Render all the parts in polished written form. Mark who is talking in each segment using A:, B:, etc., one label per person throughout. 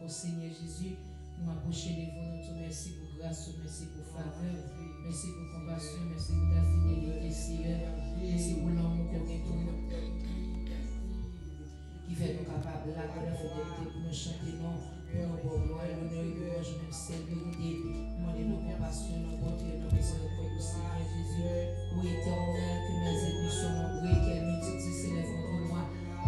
A: Seigneur Jésus, nous approchons devant nous. Merci pour grâce, merci pour faveur, merci pour compassion, merci pour ta fidélité, Seigneur. Merci pour l'amour qu'on est pour nous, qui fait nous capables de la fidélité pour nous chanter, non, pour nous gloire, l'honneur et louange, même celle vérité. Demandez nos compassions, nos bontés, nos miséricordes, Seigneur Jésus. Oui, éternel, que mes ennemis soient nombreux, qu'elles multitudes s'élèvent contre moi.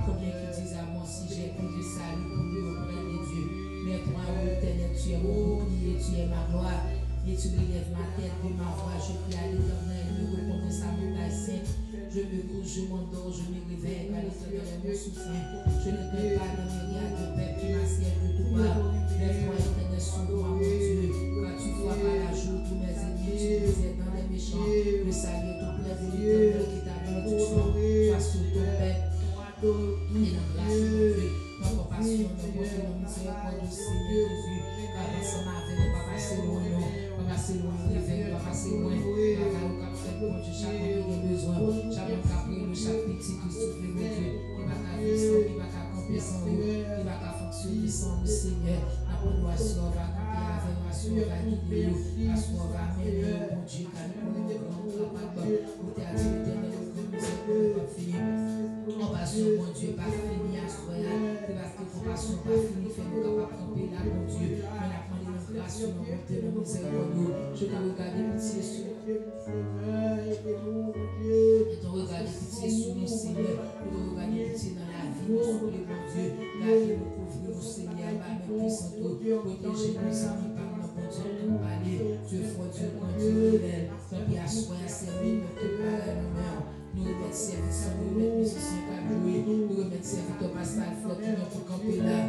A: Combien qui disent à moi si j'ai plus de salut pour lui auprès de Dieu. Mais toi, éternel, tu es mon bouclier, tu es ma gloire. Et tu relèves ma tête de ma voix. Je prie à l'éternel, me répondre sa montagne sainte. Je me couche, je m'endors, je me réveille, car l'éternel est mon soutien. Je ne crains pas la myriade de peuple qui m'assiègent de tout bas. Lève-toi, éternel, sauve-moi, mon Dieu. Quand tu vois par la jour tous mes ennemis, tu les aides dans les méchants. Le salut est tout plein de l'éternel qui t'a bénédiction. Sois sur ton peuple. Et la grâce de Dieu, la compassion, la bonté, la miséricorde du Seigneur Jésus. Car ensemble avec nous, pas passer loin, non. Pas passer loin, pas passer loin. Car nous avons fait pour Dieu, chaque homme qui a besoin. Chaque homme qui a pris le chaque petit qui souffre, mon Dieu. Il va qu'à vivre sans, il va qu'à camper sans nous. Il va qu'à fonctionner sans le Seigneur. La bonne oiseau va camper avec l'oiseau, va guider nous. L'oiseau va mener nous, mon Dieu, car nous sommes capables. Pour te dire, l'éternel, nous sommes pas finis. Compassion, mon Dieu, pas fini à soi. Parce que compassion, pas fini, fait-nous capables de camper là, mon Dieu. Mais la prendre nos grâces, nos bontés, nos miséricordes. Je te regarde pitié sur nous. Je te regarde pitié sur nous, Seigneur. Je te regarde pitié dans la vie, nous souffler, mon Dieu. La vie nous couvre, nous, Seigneur, par nos puissants. Protégez nos amis par nos bon Dieu, nous parler. Dieu fort, Dieu grand, Dieu fidèle. Tant pis à soi, à servir, notre parole, nos mains. Nous remettons service, nous remettons musiciens qui ont joué, nous remettons serviteur Pascal Flot qui nous pour camper là.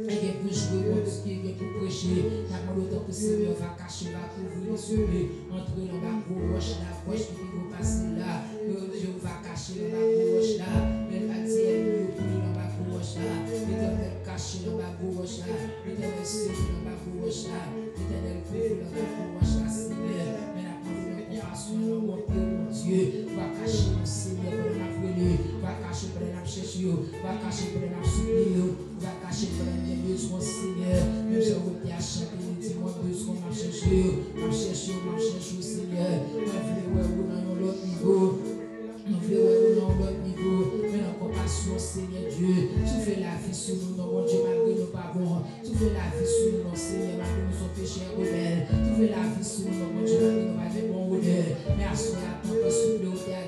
A: Et qui est pour jouer, qui est pour prêcher. La demande autant que le Seigneur va cacher, va couvrir les yeux, entrer dans la roche, la roche qui va passer là. Dieu va cacher dans la roche là. Elle va dire, nous dans la roche là. L'éternel caché dans la roche là. L'éternel serré dans la roche là. L'éternel couvre dans la roche là, Seigneur. Mais la compassion, mon Dieu, va cacher le Seigneur pour l'appeler, va cacher pour l'appeler, va cacher pour l'appeler, va cacher pour les besoins, Seigneur. Même si on peut chanter, dis-moi besoin, m'a cherché, Seigneur. Nous voulons dans l'autre niveau. Nous voulons dans l'autre niveau. Mais la compassion, Seigneur Dieu, tu fais la vie sur nous, mon Dieu, malgré nos pas bons. Tu fais la vie sur nous, Seigneur, malgré nous sommes péchés rebelles. Tu fais la vie sur nous, mon Dieu, malgré nous pas de bon honneur. Mais à ce moment-là, tant que souffle au théâtre,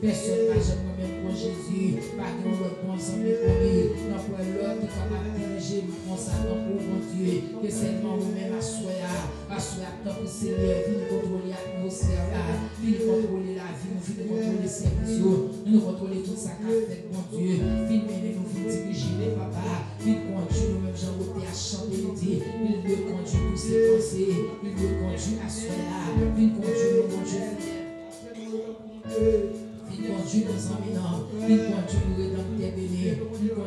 A: personne n'a jamais même pour Jésus. Pas de l'autre bon sang, mais pour lui. Non, pour l'autre qui est capable de diriger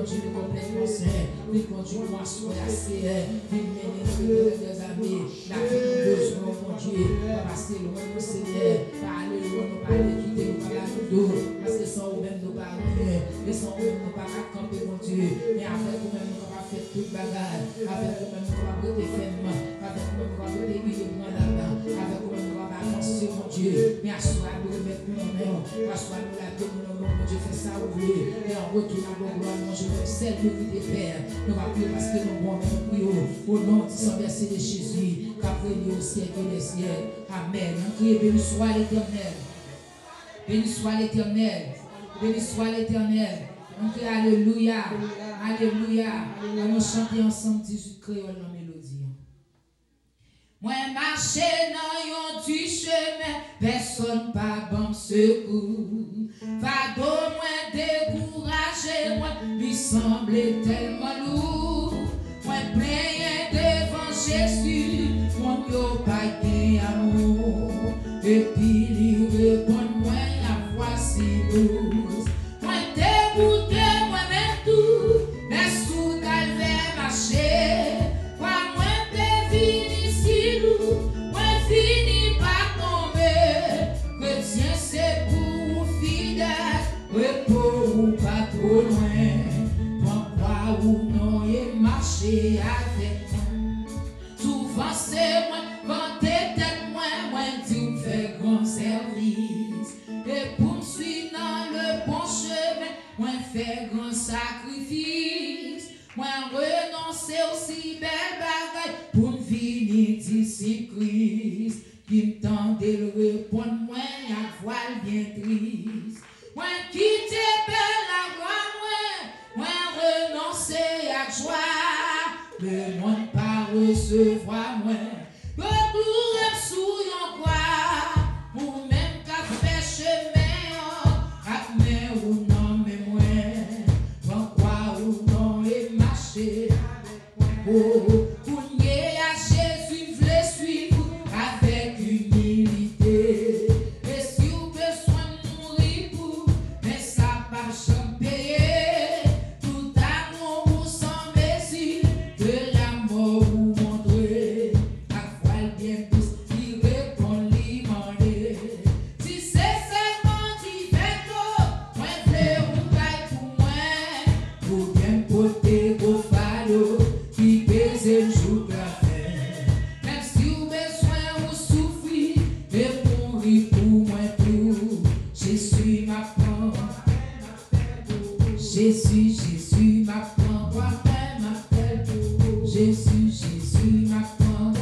A: conduire complètement sain, il conduit moi soyacé, il mène des amis, la vie nous besoin, mon Dieu, passer loin de Seigneur, parler loin, nous parler, quitter nous par la nous, parce que sans vous-même nous pas rien, et sans vous-même nous pas camper, mon Dieu, mais avec vous-même nous pas faire toute bagarre, avec vous-même nous pas prêter fermement, avec vous-même nous pas prêter huile pour là-dedans, avec vous-même nous pas avancer, mon Dieu, mais assoir nous remettre nous en main, assoir nous la donner nous, mon Dieu, fait ça oublier, et en retour à mon gloire, mon Dieu, celle de vie des pères, nous va prier parce que nous bon, nous prions au nom du sang versé de Jésus, qu'après nous au siècle des siècles. Amen. On crie, béni soit l'Éternel. Béni soit l'Éternel. Béni soit l'Éternel. On crie alléluia. Alléluia. On va chanter ensemble 18 créoles dans la mélodie. Moi marcher dans un du chemin, personne pas bon secours. Va donc moi décourager, moi lui semblait tellement lourd. Moi plein devant Jésus, mon yo pas d'amour. Et puis il répond moi la voici douce. Moi dégoûté, moi même tout, mais sous calvaire marcher. Moi t'es fini si lourd, moi fini par tomber. Chrétien c'est pour fidèle, repos ou pas trop loin. Moi croire ou non et marcher avec moi. Souvent c'est moi, quand t'es tête moi tu fais grand service. Et pour me suivre dans le bon chemin, moi fais grand sacrifice. Moi renoncer aussi belle bagaille pour me finir disciple Christ. Qui me tendait le répondre, moi à voile bien triste. Moi quitter belle la gloire, moi renoncer à joie. Le monde pas recevoir moi. Retourner sous yon quoi. Ou même qu'à faire chemin, à main ou non, mais moi. Quoi ou non et marcher. Oh, pour nier à Jésus, voulez suivre avec humilité. Et si vous besoin de mourir pour, mais ça pas jamais payer. Tout amour vous sans mesure, de la mort vous montrer. À voile bien plus, il répond l'imandé. Si c'est seulement dit veto, moi voulez ou bail pour moi. Pour bien porter vos fardeaux, qui pèse le jour de la fin. Même si vous besoin ou souffrir, et mourir pour moi tout. Jésus m'apprend. Jésus m'apprend. Jésus m'apprend.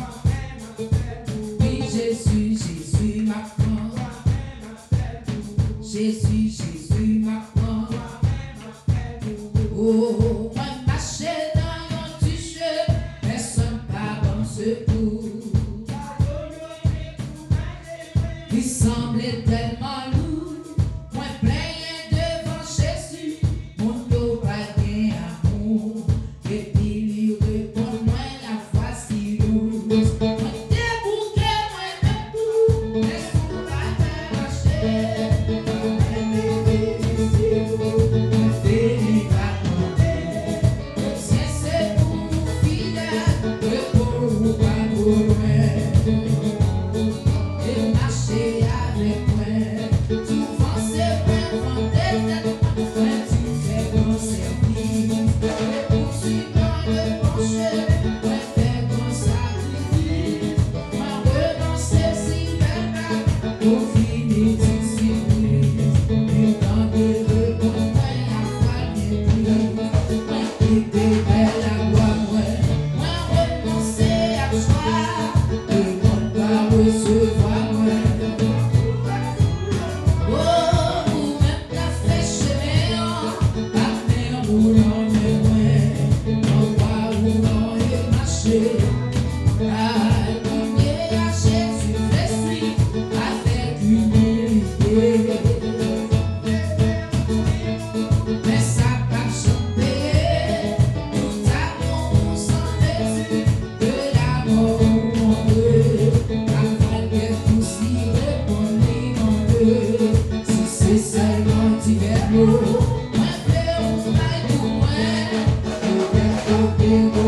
A: Oui, Jésus m'apprend. Jésus m'apprend. Oh, moi marcher dans un du chemin, personne pas bon secours. Il semblait tellement lourd, moi plein devant Jésus, mon dos pas d'amour. Et puis il répond moi Let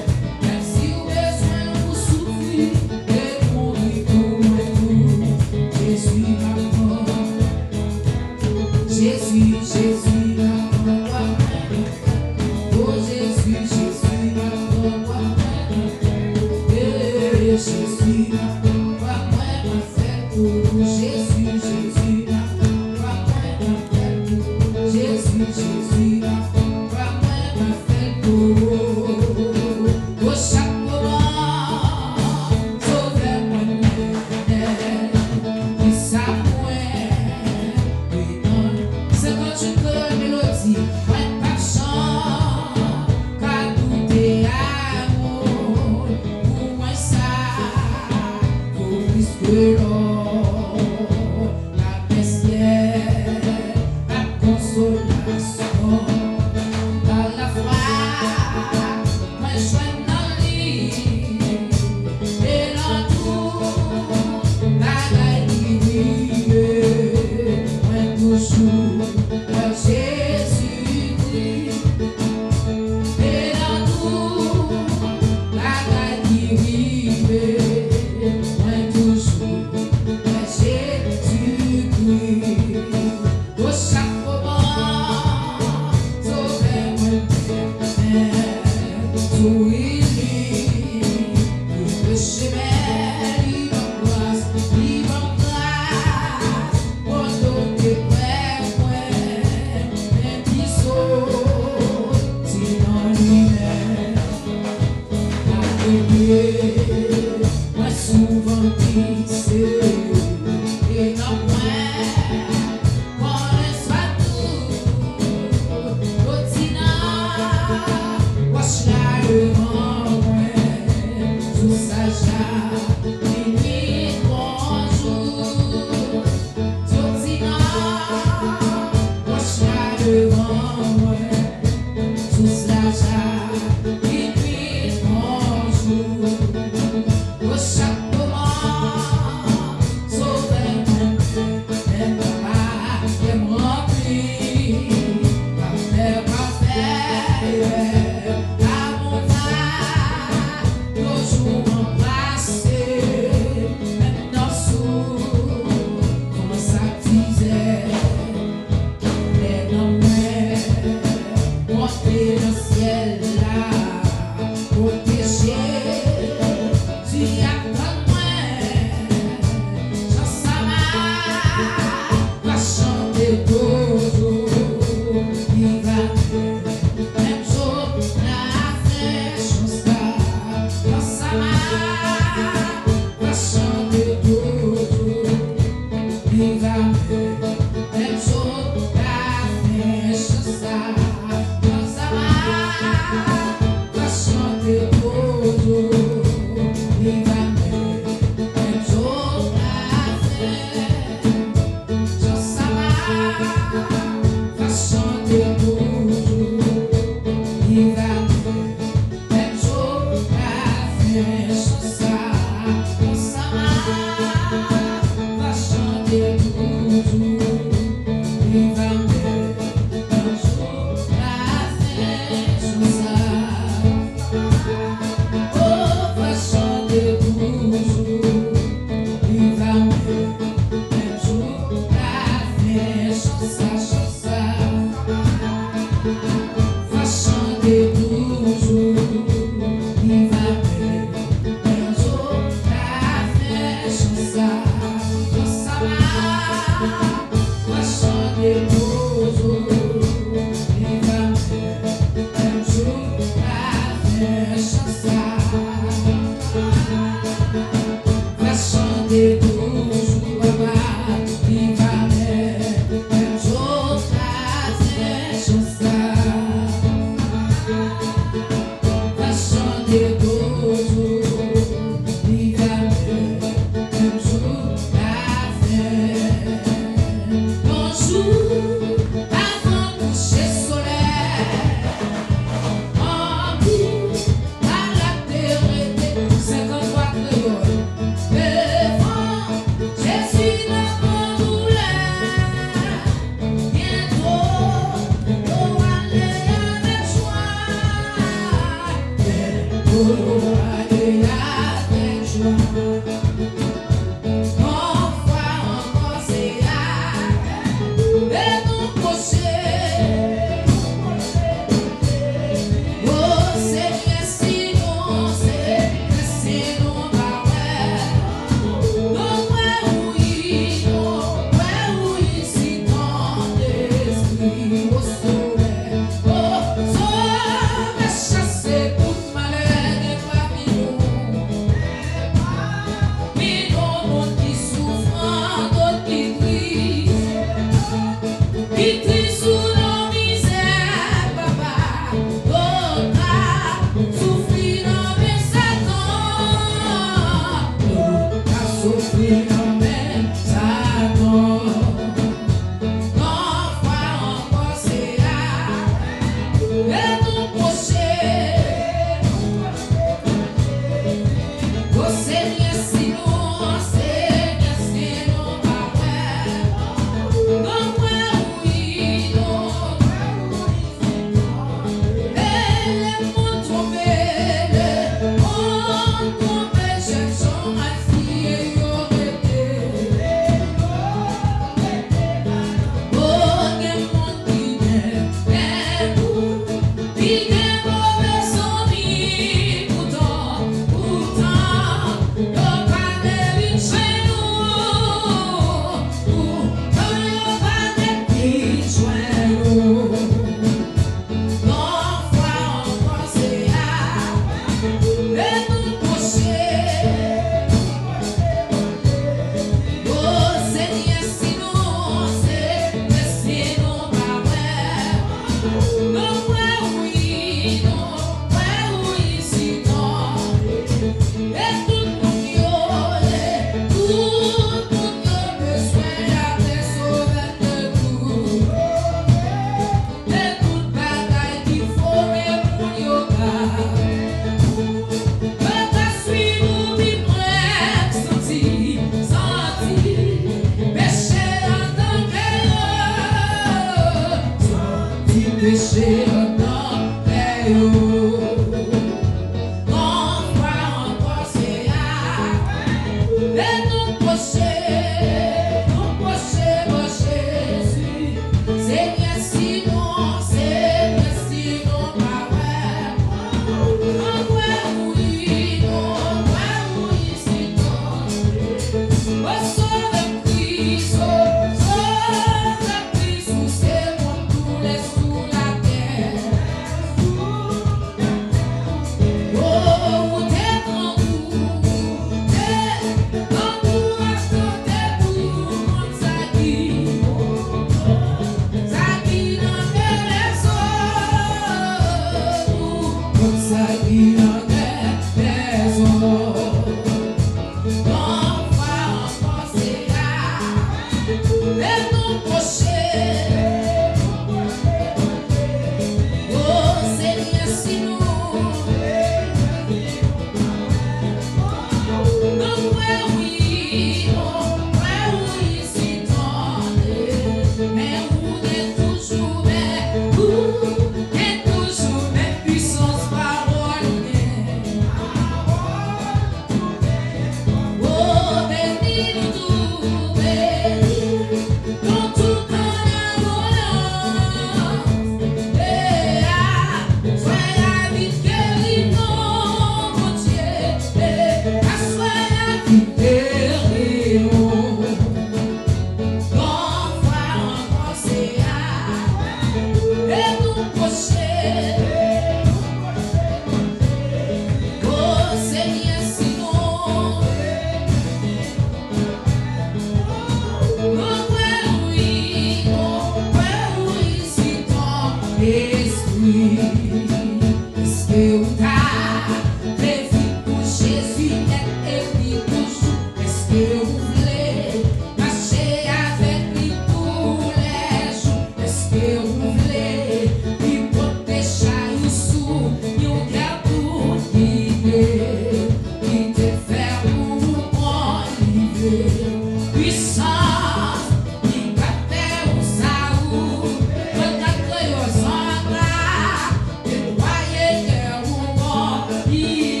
A: He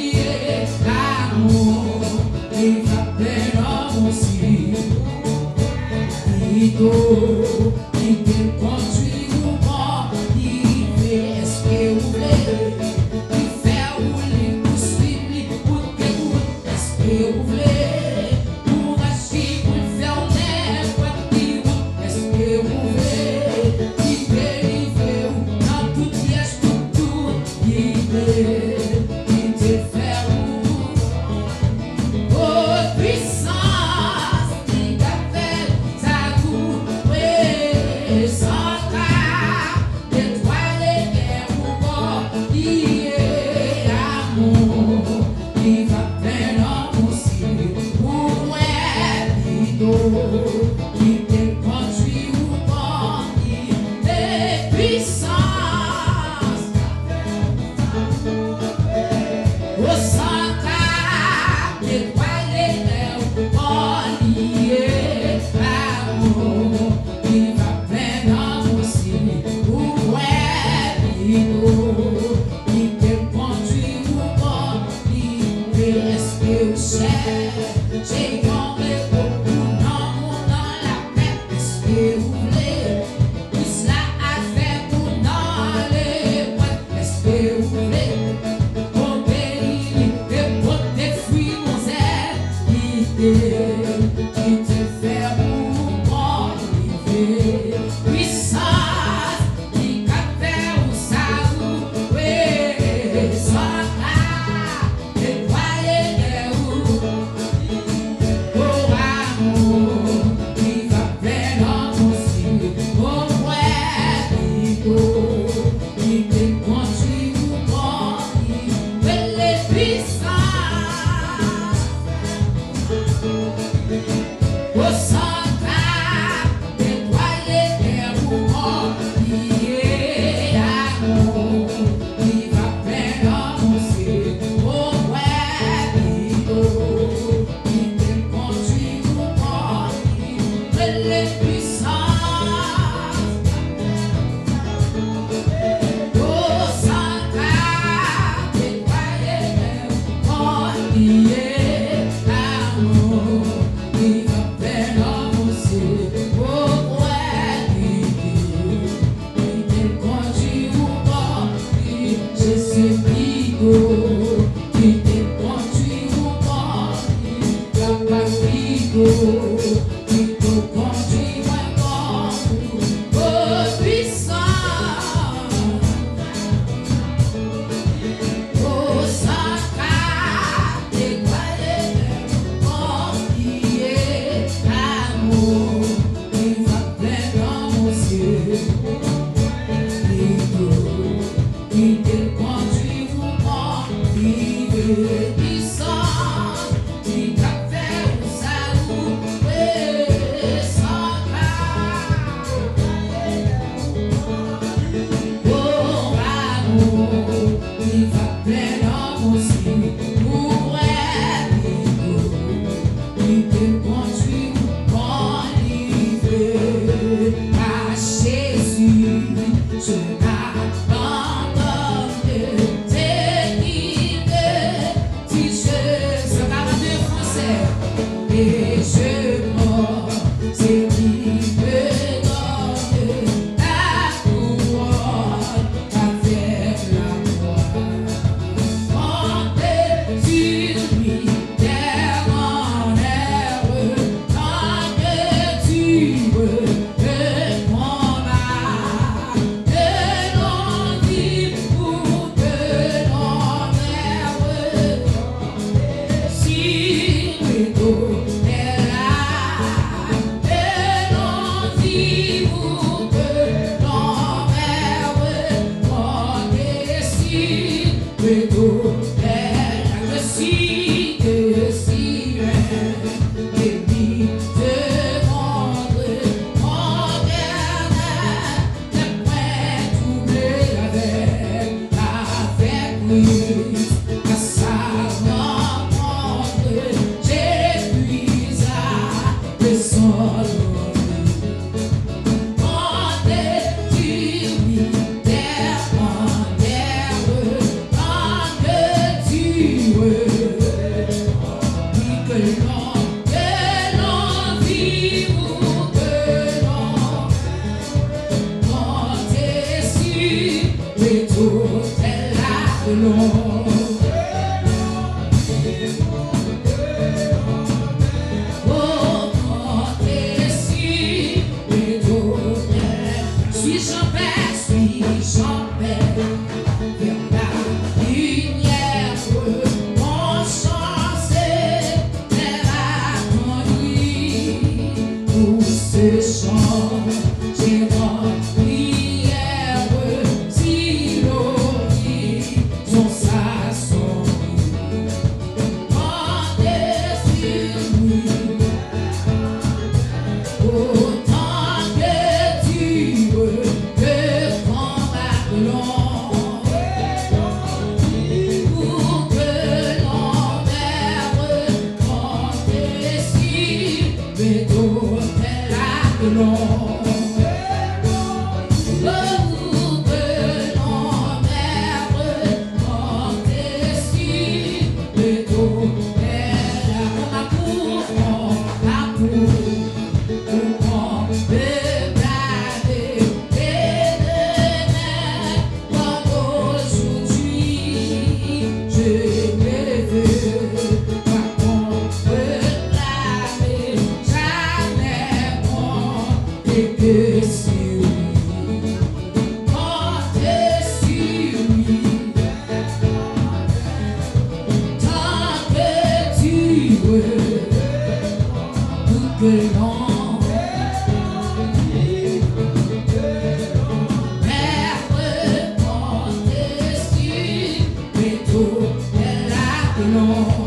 B: Son
A: Well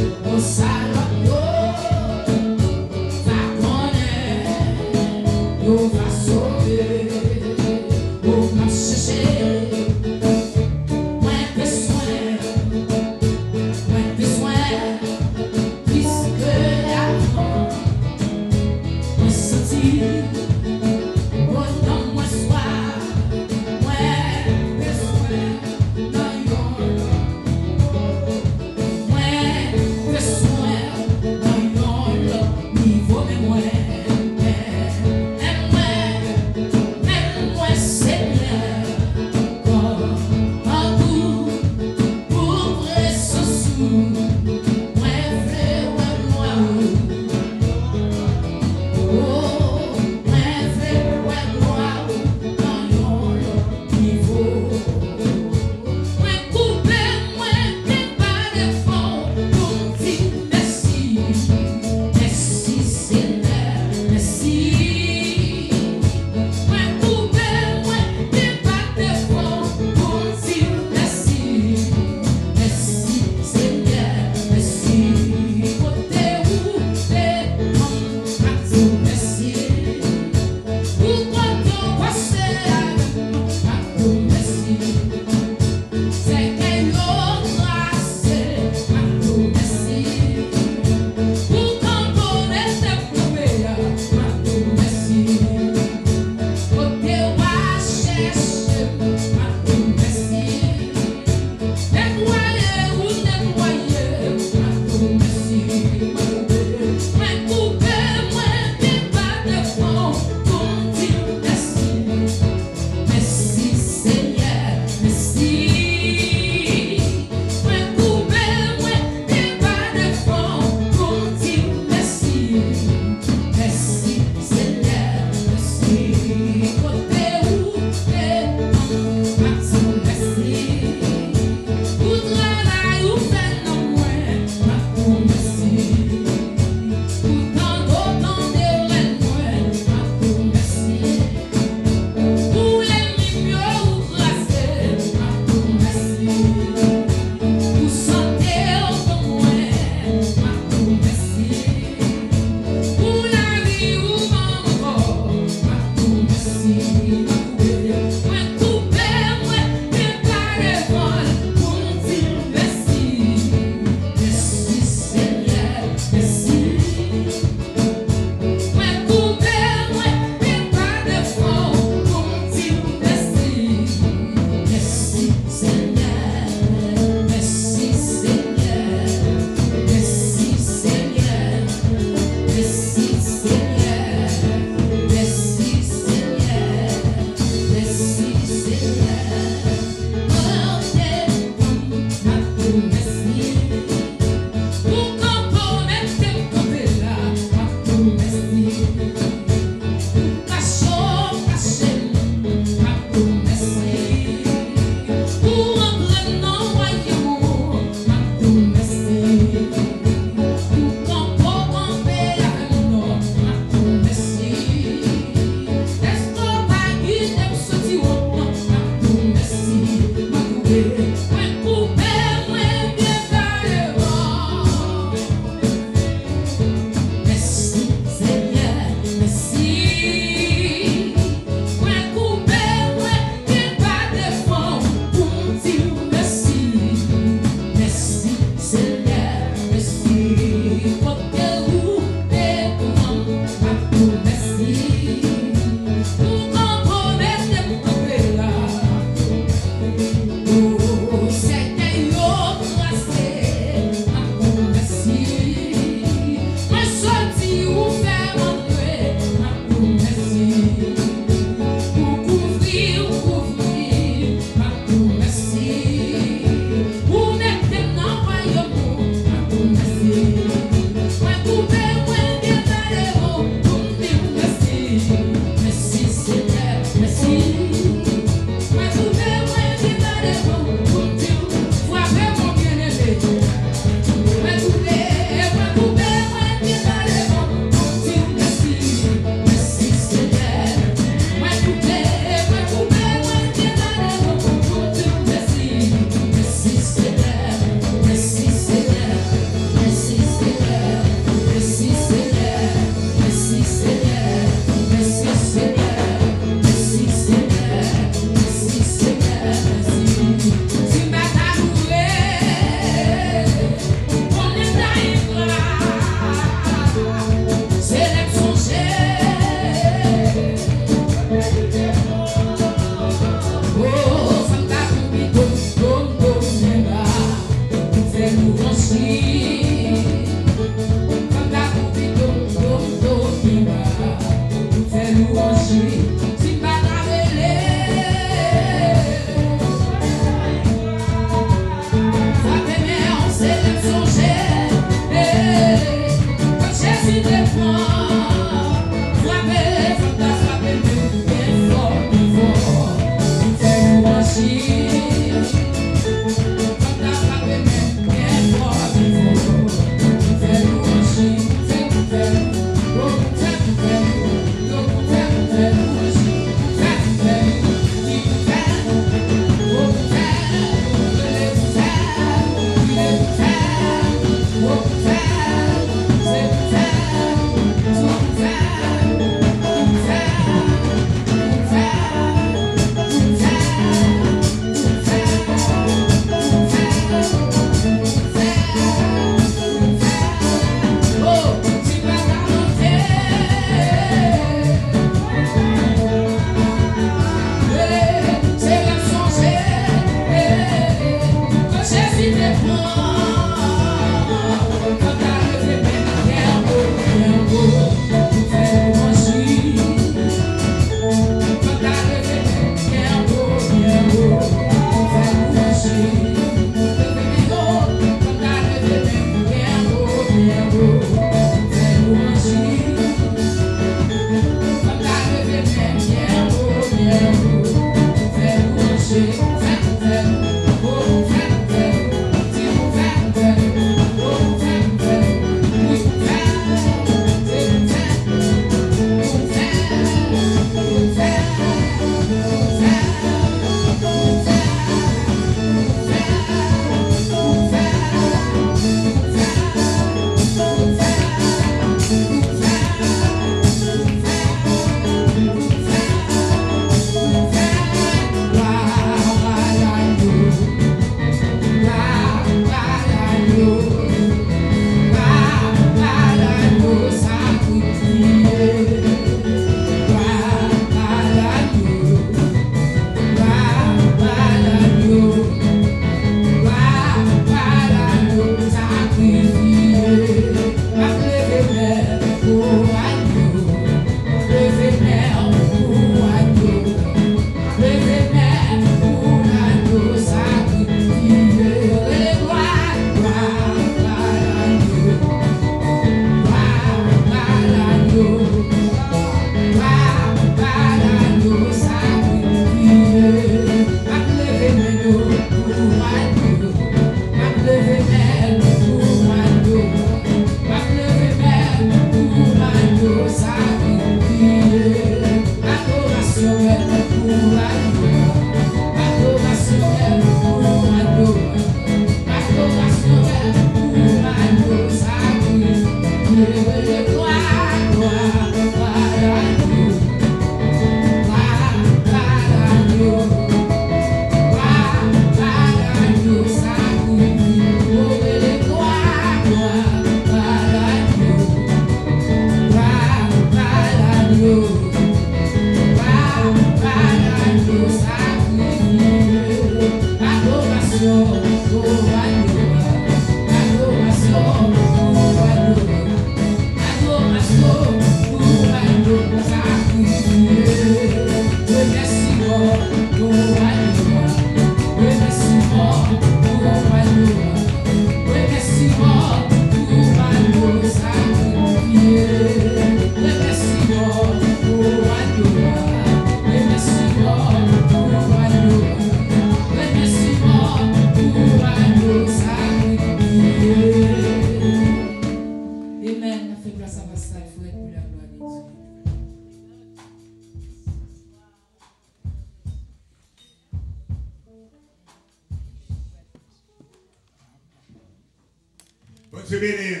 B: Dieu bénir.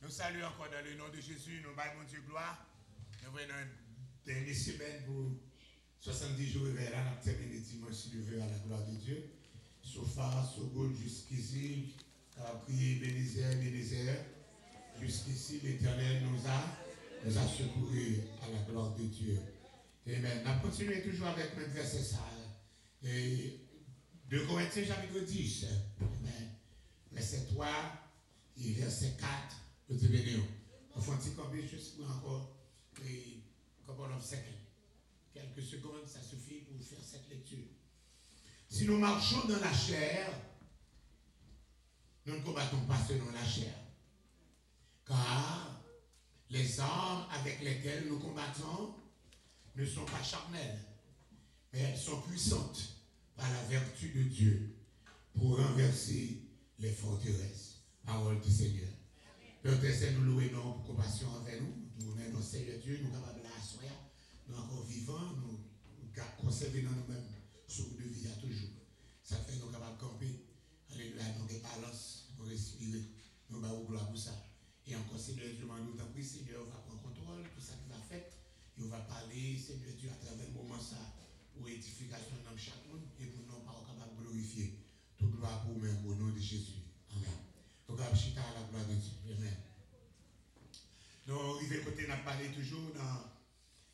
B: Nous saluons encore dans le nom de Jésus, nous baillons Dieu gloire. Nous venons une dernière semaine pour 70 jours vers là, nous terminons dimanche levé à la gloire de Dieu. Sofa, Sogol, jusqu'ici, prier, Bénézère. Jusqu'ici, l'Éternel nous a secourus à la gloire de Dieu. Amen. On continue toujours avec notre verset ça. 2 Corinthiens chapitre 10. Amen. Verset 3 et verset 4. Dieu béni. On fait un petit combien juste pour encore couple of seconds. Quelques secondes, ça suffit pour faire cette lecture. Si nous marchons dans la chair, nous ne combattons pas selon la chair. Car les armes avec lesquelles nous combattons ne sont pas charnelles, mais elles sont puissantes par la vertu de Dieu pour renverser les forteresses. Parole du Seigneur. Père Tessé, nous louons pour compassion envers nous. Nous remercions Seigneur Dieu, nous sommes capables de l'asseoir, nous encore vivants, nous conserver dans nous-mêmes souffle de vie à toujours. Ça fait nous capables de camper. Alléluia, nous avons balance, nous respirer, nous avons gloire pour ça. Et encore, Seigneur Dieu, nous t'en prie, Seigneur, on va prendre contrôle, tout ça qui va faire. Et on va parler, Seigneur Dieu, à travers le moment ça, pour édification dans chaque monde, et pour nous pas capable de glorifier. Toute gloire pour nous-mêmes, au nom de Jésus. Amen. Donc, à la gloire de Dieu. Amen. Nous arrivons côté, on a parlé toujours dans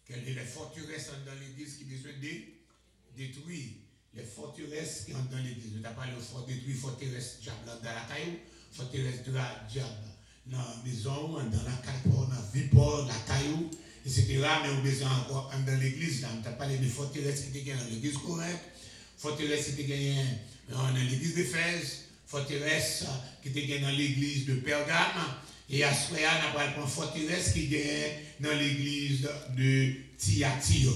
B: quelles sont les forteresses dans l'église qui ont besoin de détruire. Les forteresses qui sont dans l'église. On a parlé de détruire forteresse diable dans la caillou, forteresse diable dans la maison, dans la caille, dans la vie, la caillou, etc. Mais on a besoin encore dans l'église. On a parlé de forteresses qui étaient dans l'église Corinthe, forteresses qui étaient dans l'église d'Éphèse, forteresses qui étaient dans l'église de Pergame. Et à ce moment-là, on a parlé de forteresses qui étaient dans l'église de Thyatire.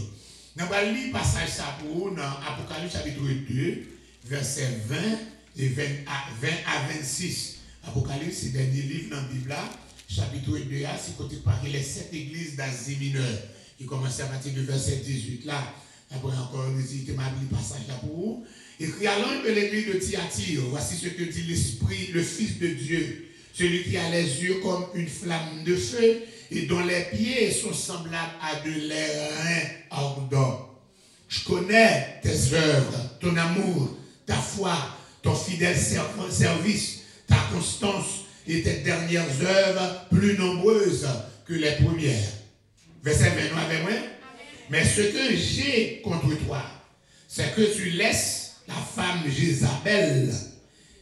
B: Nous allons lire le passage ça pour nous dans Apocalypse chapitre 2, versets 20 et 20 à 26. Apocalypse, c'est le dernier livre dans la Bible, chapitre 2, c'est côté par les 7 églises d'Asie mineure, qui commence à partir du verset 18 là. Après encore, nous dit, m'a lu le passage là pour vous. Écrit à l'ange de l'église de Thyatire, voici ce que dit l'Esprit, le Fils de Dieu, celui qui a les yeux comme une flamme de feu, et dont les pieds sont semblables à de l'airain ardent. Je connais tes œuvres, ton amour, ta foi, ton fidèle service, ta constance et tes dernières œuvres plus nombreuses que les premières. Verset 29 avec moi. Mais ce que j'ai contre toi, c'est que tu laisses la femme Jézabel,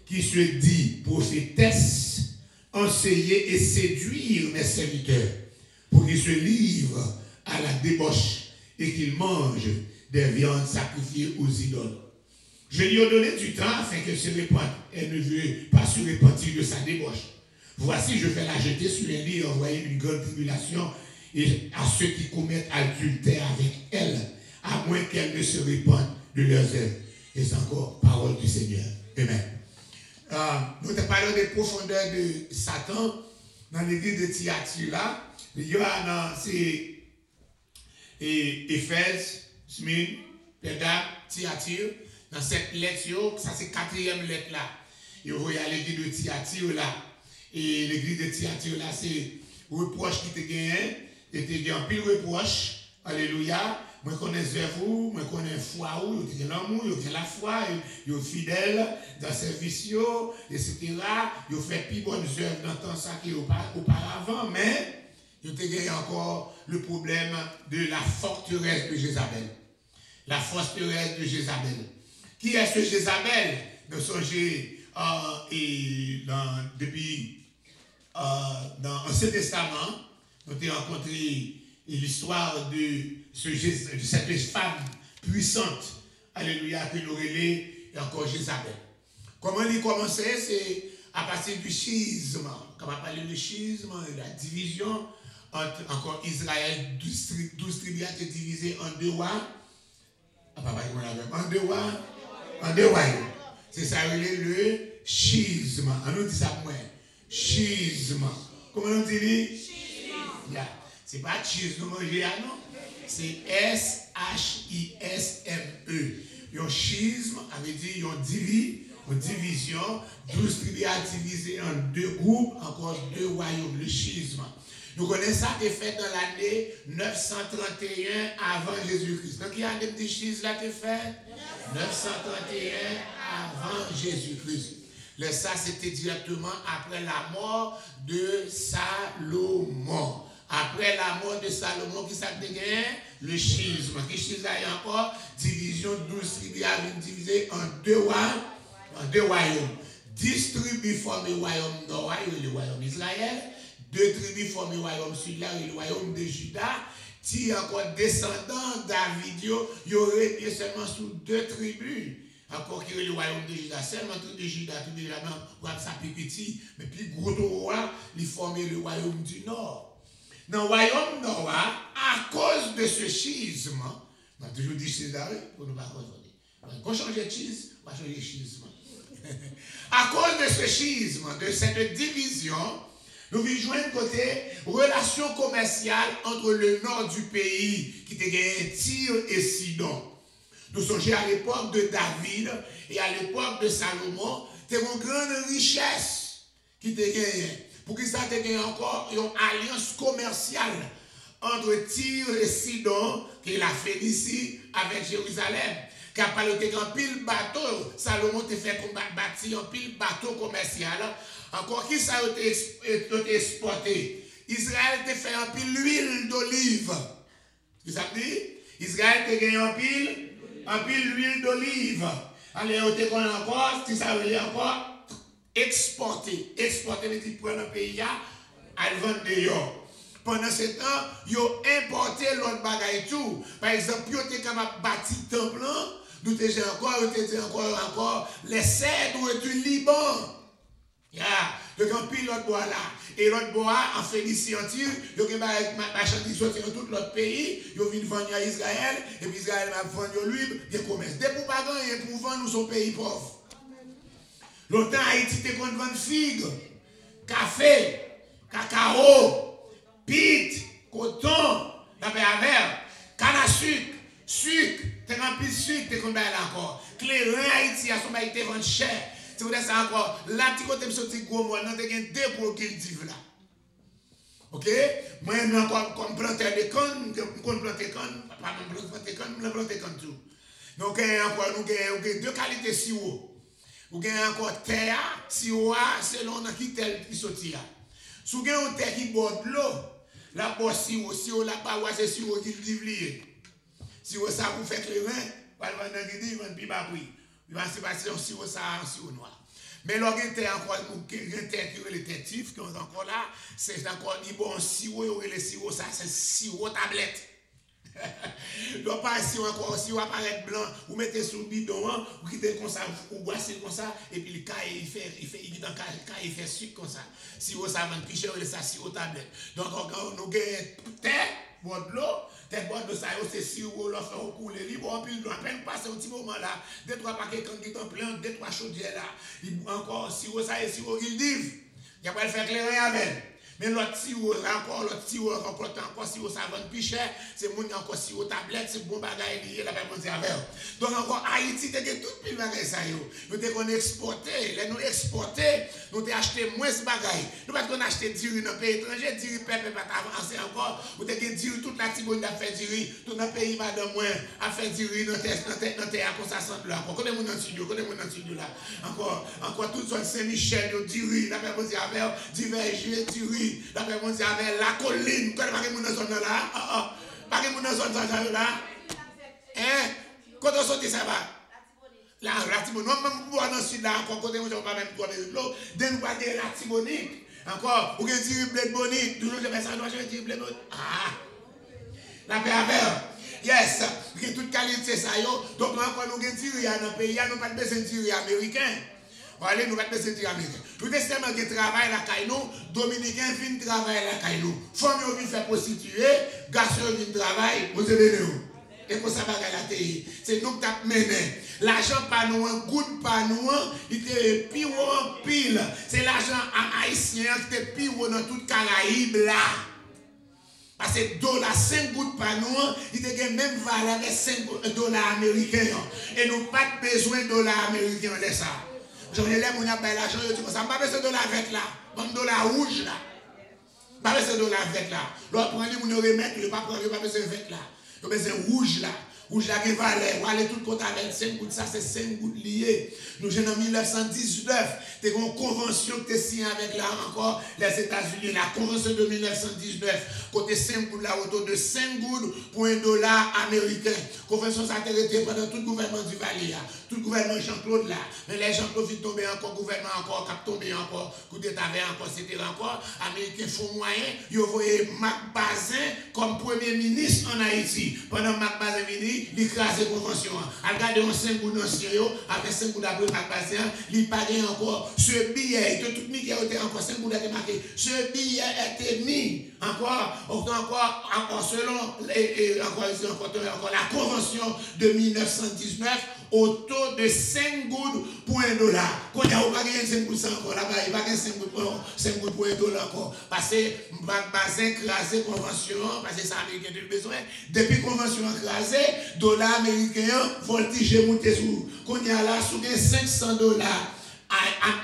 B: qui se dit prophétesse, enseigner et séduire mes serviteurs pour qu'ils se livrent à la débauche et qu'ils mangent des viandes sacrifiées aux idoles. Je lui ai donné du temps afin qu'elle se répande. Elle ne veut pas se repentir de sa débauche. Voici, je vais la jeter sur un lit et envoyer une grande tribulation et à ceux qui commettent adultère avec elle, à moins qu'elle ne se répandent de leurs œuvres. Et c'est encore parole du Seigneur. Amen. Nous avons parlé des profondeurs de Satan dans l'église de Thyatire là. Il y a dans Éphèse, Smyrne, Pergame, Thyatire, dans cette lettre, ça c'est 4e lettre là. Et vous voyez à l'église de Thyatire là. Et l'église de Thyatire là, c'est reproche qui te gagne, et te gagne pile reproche. Alléluia. Moi, je connais vous, moi, je connais foi, vous avez l'amour, vous avez la foi, vous êtes fidèle dans le service, etc. Vous faites plus bonnes œuvres dans le temps ça auparavant, mais vous avez encore le problème de la forteresse de Jézabel. la forteresse de Jézabel. Qui est ce Jézabel? Nous songez depuis dans l'Ancien Testament, nous avons rencontré l'histoire de cette femme puissante, alléluia, que nous relais encore Jézabel. Comment il commençait? C'est à partir du schisme. Quand on parle de schisme, la division entre encore Israël, 12 tribus a été divisées en deux rois. En deux royaumes. C'est ça le schisme. On nous dit ça moi. Schisme. Comment on dit? Schisme. Yeah. C'est pas schisme nous manger, non? C'est S-H-I-S-M-E. Un schisme avait dit une division. 12 tribus a divisé en deux groupes, encore deux royaumes. Le schisme. Nous connaissons ça qui est fait dans l'année 931 avant Jésus-Christ. Donc, il y a des petits schismes là qui est fait 931 avant Jésus-Christ. Ça, c'était directement après la mort de Salomon. Après la mort de Salomon, qui s'est gagné? Le schisme. Qui schisme là, il y a encore division 12 tribus divisées en deux royaumes. 10 tribus forment le royaume nord et le royaume d'Israël. 2 tribus forment le royaume sud là et le royaume de Juda. Si encore descendants David, il y aurait bien seulement sous 2 tribus. Encore qui est le royaume de Juda. Seulement tribu de Juda, tribu de la même, ça petit, mais plus gros roi, il formait le royaume du nord. Dans le royaume nord, à cause de ce schisme, on a toujours dit schisme pour ne pas confondre. Quand on change de schisme, on va changer de schisme. À cause de ce schisme, de cette division, nous vivons un côté relation commerciale entre le nord du pays, qui était gagné Tyr et Sidon. Nous songeons à l'époque de David et à l'époque de Salomon, c'était une grande richesse qui était gagnée. Pour que ça ait gagné encore une alliance commerciale entre Tyr et Sidon, qui est la Phénicie avec Jérusalem. Car par le temps, pile bateau, Salomon te fait bâtir un pile bateau commercial. Encore qui ça a été exporté? Israël te fait un pile l'huile d'olive. Vous avez dit? Israël te gagne un pile l'huile d'olive. Allez, on te connaît encore, si ça veut encore exporter. Exporter, les types prennent un pays à le vendre dehors. Pendant ce temps, ils ont importé l'autre bagaille tout. Par exemple, ils ont été capables de bâtir le temple. Nous avons encore les cèdres du Liban. Donc, on pile l'autre bois là. Et l'autre bois, en Phénicie, en Tyr, ils ont marchandise sorti dans tout l'autre pays. Ils ont venu vendre à Israël. Et puis Israël va vendre lui, des commerces. Des pour pas gagner, pour vendre, nous sommes pays pauvres. Longtemps, Haïti était contre vendre figues, café, cacao, pite, coton, la paix à verre, canne à sucre, t'es rempli de sucre, t'es comme là encore. Clairin Haïti, à son baïté vendre cher. C'est pour ça encore, là, tu côté me sorti gros, moi, non, t'es gagné 2 gros qu'il dit là. Ok? Moi, je encore comme planteur de canne, je planter canne, pas même planter canne, je planter canne tout. Donc, encore, nous avons 2 qualités sirop. Vous avez encore terre, sirop, selon qui tel qui sortit là. Si vous avez une terre qui borde l'eau, la bord sirop, la paroi, c'est sirop qui dit. Sirop, ça vous fait le vin, pas le vin qui dit, vin puis pas pris. Il va se passer un sirop, ça, un sirop noir. Mais là, il y a encore une terre qui est le tertif, qui est encore là, c'est encore ni bon sirop, le sirop, ça, c'est sirop tablette. Donc, pas si on apparaît blanc, vous mettez sur le bidon, vous quittez comme ça, vous boissez comme ça, et puis le caille, il fait sucre comme ça. Si vous savez un piché, ça, si vous tablette. Donc, nous gagnons terre, boire de l'eau, terre, boire de ça, c'est si vous le faites couler, il va puis à peine passer un petit moment là, 2-3 paquets quand ils sont pleins, 2-3 chaudières là, encore si vous savez, si vous il dit, il n'y a pas le faire clairer avec. Mais l'autre sirop, encore si vous savez un piché, c'est mon encore si vous tablette, c'est bon bagaille lié, la même chose avec. Donc encore Haïti, tu as tout le bagaille ça. Nous avons exporté, nous exporté, nous avons acheté moins de bagaille. Nous avons acheté du riz dans le pays étranger, du riz peuple pas avancé encore. Nous avons dit toute la tibonne a fait du riz, tout le pays madame moi a fait du riz dans terre comme ça semble là. Encore connais mon studio, là. Encore tout sur Saint-Michel, du riz, la même chose avec du verger, du riz. La personne avec la colline, quand pas que mon zone là, pas que mon zone là, hein? Quand on sort, ça va. Là, la Tibonite, non, même pour dans le sud, là, encore, côté où on va même trouver de l'eau, dès nous pas la Tibonite. Encore, ou que tu blé bonite, toujours je fais ça, non, je dis blé bonite. Ah! La paix à faire. Yes, qui toute qualité ça yo. Donc encore nous avons tiré dans le pays, nous pas besoin de tirer américain. Allez, nous pas besoin de tirer américain. Tout testament qui travaille la caillou, dominicain vient travailler la caillou. Femme yo vient faire prostituer, garçon vient travailler, vous savez nous. Et pour ça bagaille la télé. C'est nous qui t'a mené. L'argent pas nous, un goutte pas nous, il était pire en pile. C'est l'argent haïtien qui était pire dans toute Caraïbe là. Parce que dollar 5 gouttes par nous, il a même valeur que 5 dollars américains. Et nous n'avons pas besoin de dollars américains de ça. Je vais là, on a l'argent, je dis, ça n'a pas besoin de dollars vert là. Même dollar rouge là. Pas besoin de dollars vert là. L'autre prend les gens remettre, il pas besoin de vert là. Il a besoin de rouge là. Rouge là qui valait. On aller tout le côté avec 5 gouttes, ça c'est 5 gouttes liées. Nous sommes en 1919. C'est une convention qui est signée avec là encore les États-Unis. La convention de 1919. Côté 5 gouttes là, autour de 5 gouttes pour $1 américain. Convention ça a été pendant tout le gouvernement du Valais. Tout le gouvernement Jean-Claude là. Mais les Jean-Claude vont tomber encore, gouvernement encore, cap tomber encore, coup d'État encore, c'était encore. Américains font moyen. Ils ont envoyé Mac Bazin comme premier ministre en Haïti. Pendant Mac Bazin vini, il crase la convention. Regardez un 5 gouttes ancien, après 5 gouttes après Mac Bazin, il pague encore ce billet. Tout le qui était encore 5 gouttes était marqué. Ce billet était mis encore selon encore la convention de 1919 au taux de 5 gouttes pour $1. Quand il n'y a pas gagné 5 gouttes encore là-bas, il n'y a pas gagné 5 gouttes pour $1 encore. Parce que Mac Bazin crasé convention, parce que ça américain a besoin. Depuis convention crasé, dollar américain voltige monté sous. Quand il y a là sous $500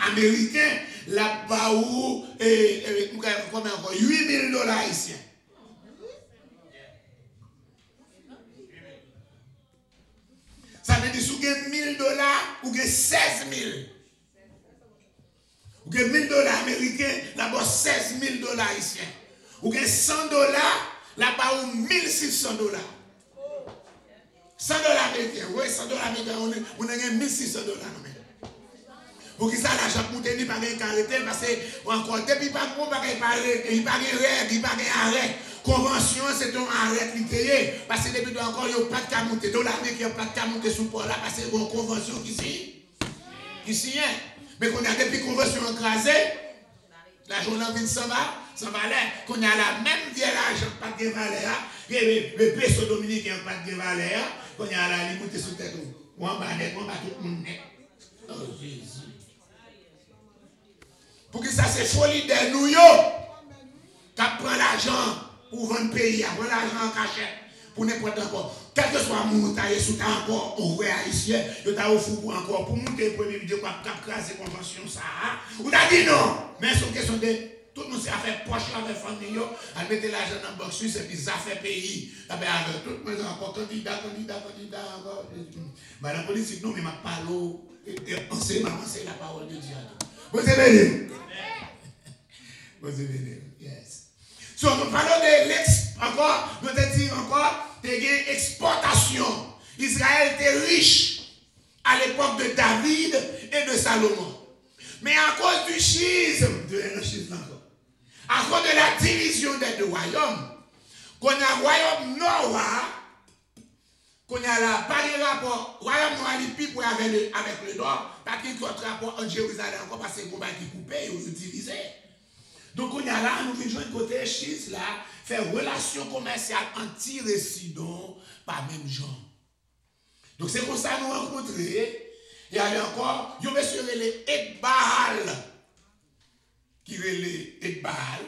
B: américains, là-bas où combien encore $8,000 haïtiens. Ça veut dire que vous avez $1,000 ou $16,000. Vous avez $1,000 américains, là-bas $16,000 haïtiens. Vous avez $100, là-bas ou $1,600. $100 américains, oui, $100 américains, on a $1,600. Pour qui ça, l'argent pour tenir, pas de caractère, parce que encore, depuis pas bon, il n'y a pas de règle, il n'y a pas d'arrêt. Convention, c'est un arrêt littéraire. Parce que depuis encore, il n'y a pas de cas monter. Dans l'armée, il n'y a pas de cas monter sous port là, parce que c'est une convention qui signe. Mais qu'on a depuis convention écrasée, la journée vient s'en va là. Qu'on a la même vieille argent, pas de valeur, le peso dominicain, pas de valeur, qu'on a la limite sous tête. On va tout le monde net. Oh Jésus. Pour que ça, c'est folie de nous, qui prend l'argent pour vendre pays, prend l'argent en cachette, pour n'importe quoi. Quel que soit mon taille, sous ta encore, on voit haïtien, il t'a offert pour encore, pour monter le premier vidéo, pour craser la convention, ça. On a dit non, mais c'est une question de tout le monde s'est fait poche avec famille, à mettre l'argent dans le box, et puis ça fait pays. Tout le monde encore candidat, encore. Dans la politique, non, mais ma parole, c'est la parole de Dieu. Vous savez, yes. So, nous parlons de l'exportation. Israël était riche à l'époque de David et de Salomon. Mais à cause du schisme, à cause de la division des deux royaumes, qu'on a le royaume nord, qu'on a là, pas de rapport, royaume noir est plus avec le nord, pas qu'il y a un rapport en Jérusalem encore parce que c'est un combat qui coupé, ils ont divisé. Donc on a là, nous venons jouer côté schiste là, faire relation commerciale anti-résidents par même gens. Donc c'est comme ça nous rencontrer. Et il y a encore, il y a monsieur les Ekbaal, qui relait Ekbaal.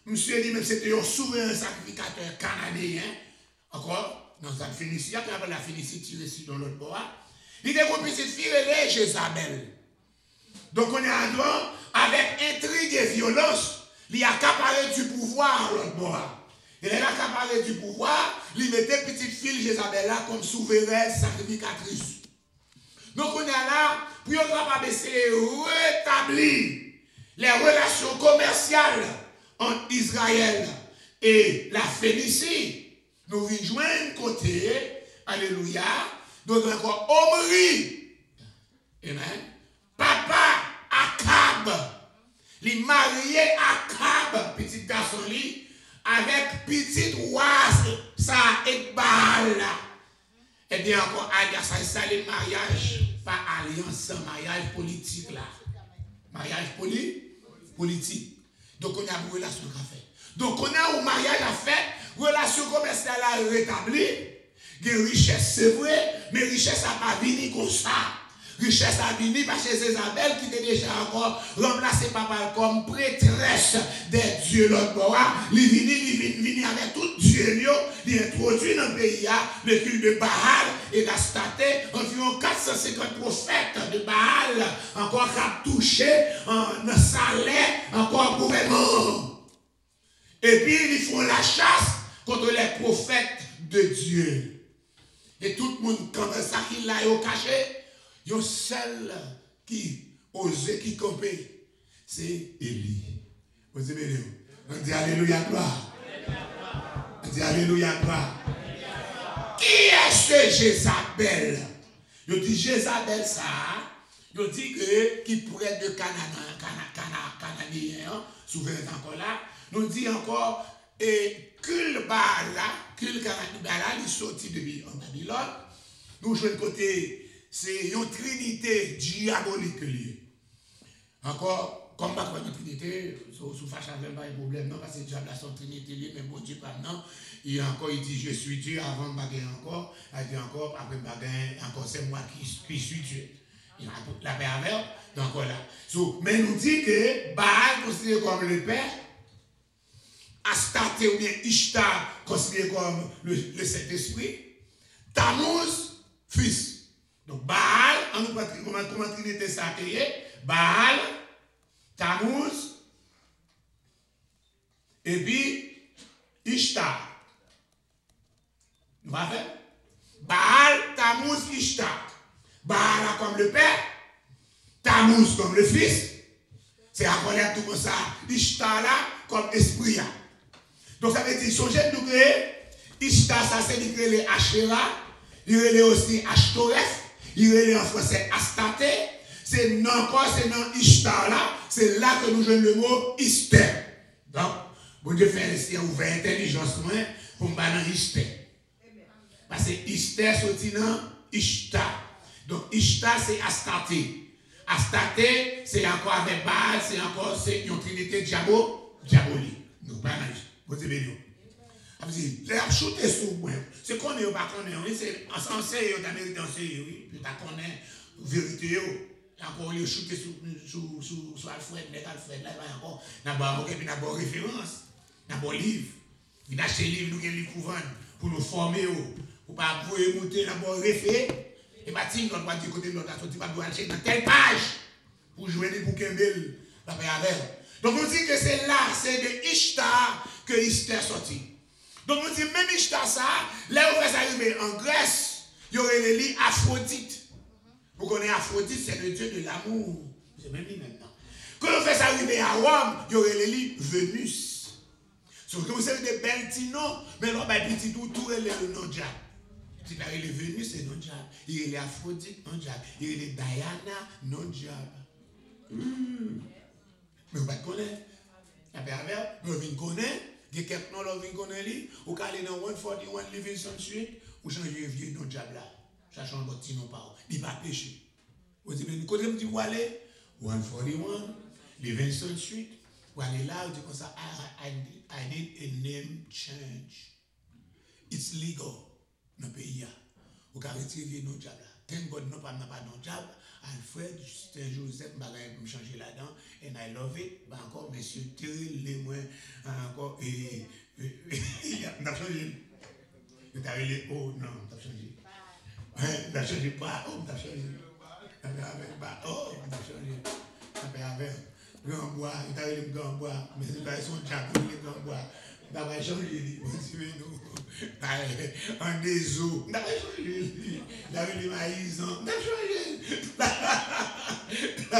B: Monsieur dit même c'était un souverain sacrificateur canadien, encore, dans la Phénicie, après la Phénicie tirée sur dans l'autre bord. Il était une petite fille relais Jézabel. Donc on est en droit, avec intrigue et violence, il a accaparé du pouvoir l'autre bord. Il a accaparé du pouvoir, il mettait petite fille Jézabel là comme souveraine sacrificatrice. Donc on est là, pour rétablir les relations commerciales entre Israël et la Phénicie. Nous rejoignons côté, alléluia, D'autres encore, Omri. Amen. Papa Akab. Il marié Akab, petit garçon, avec petite oise, ça et Baal. Et bien encore, ça le mariage, pas alliance, mariage politique là. Mariage politique. Donc on a une relation à faire. Donc on a un mariage à faire, relation commerciale à rétablir. Des richesses, c'est vrai, mais richesse n'a pas venu comme ça. Richesse a venu parce que c'est Isabelle qui était déjà encore remplacé papa comme prêtresse des dieux l'autre bois. Il vient avec tout Dieu, il introduit dans le pays le culte de Baal et d'Astaté, environ 450 prophètes de Baal, encore qui ont touché en salaire, encore gouvernement. Et puis ils font la chasse contre les prophètes de Dieu. Et tout le monde, quand ça qu'il l'a caché, il y a celle qui osait, qui campait, c'est Élie. Vous aimez bien? On dit Alléluia, gloire. On dit Alléluia, gloire. Qui est ce Jézabel? Je dis Jézabel, ça. Je dis que qui pourrait de Cananéen, souvent encore là. Nous dit encore, et Kulbala, il est sorti de Babylone. Nous jouons le côté. C'est une trinité diabolique liée. Encore, comme pas une trinité, sous fâche avec pas de problème, non, parce que le diable a son trinité liée, mais bon Dieu pas non. Et encore, il dit, je suis Dieu, avant de baguer encore, il dit encore, après baguer, encore c'est moi qui suis Dieu. Il a la paix avec, donc voilà. Mais nous dit que Baal considéré comme le père, Astarté ou bien Ishtar considéré comme le Saint-Esprit, Tammuz, fils. Donc, Baal, comment trinité ça créé? Baal, Tammuz, et puis Ishtar. Nous va faire? Baal, Tammuz, Ishtar. Baal comme le père, Tammuz comme le fils. C'est à connaître tout comme ça. Ishtar là, comme esprit. Donc, ça veut dire, songez nous créer. Ishtar, ça c'est les Asherah. Il y a aussi Ashtoreth. Il est en français Astarté, c'est non Ishtar là, c'est là que nous jouons le mot Isther. Donc, bon Dieu fait ainsi ouvert intelligence pour me dans Isther. Parce que Isther sorti dans Ishtar. Donc Ishtar c'est Astarté. Astarté c'est encore avec Baal, c'est encore une trinité diabolique. Nous pas dans Dieu béni. Les acheter sur moi. C'est qu'on est ou pas qu'on est. C'est en sérieux, on a mérité en sérieux. Puis tu connais la vérité. Encore, il shooter sur Alfred, Alfred, là, il va encore. Puis il y a une référence. Il y a un livre. Il a acheté un livre, nous avons un livre pour vendre. Pour nous former. Pour ne pas monter dans le référé. Et pas si notre pas du côté de l'autre, tu vas acheter dans telle page. Pour jouer pour Kembel, la paix avec. Donc on dit que c'est là, c'est de Ishtar que Ishtar sorti. Donc on dit même Ishtar ça, là où ça arrive en Grèce, il y aurait les lits Aphrodite. Vous connaissez Aphrodite, c'est le dieu de l'amour. C'est même lui maintenant. Quand on fait ça arriver à Rome, il y aurait les lits Vénus. Sauf que vous savez des belles petits noms, mais là, petit tout est le nom diable. Il y a les Vénus, c'est non diable. Il y a les Aphrodite, non diable. Il y a les Diana, non diable. Mais vous ne connaissez pas. Vous ne connaissez pas. Il y a quelques noms qui connaissent, ou quand il est dans 141 Livingston Street, ou changer un vieux nom diable là. Ça change votre petit nom pas. Il va pécher. Vous dites, mais quand vous dites, où aller 141 Livingston Street, vous allez là, vous dites comme ça, I need a name change. It's legal dans le pays. Vous pouvez retirer le nom diable là. Thank God, non pas nom diable. Alfred, Justin Joseph, je vais changer là-dedans, and I love it. Encore, monsieur, les moins, encore, et on a changé. On a changé, oh non, on a changé. On a changé pas, oh, on a changé. On a changé. Avec grand bois, on a changé le grand bois, mais c'est pas son diable, le grand bois. On a changé, en des eaux. On a changé. On a changé maïs, on a changé. Il y a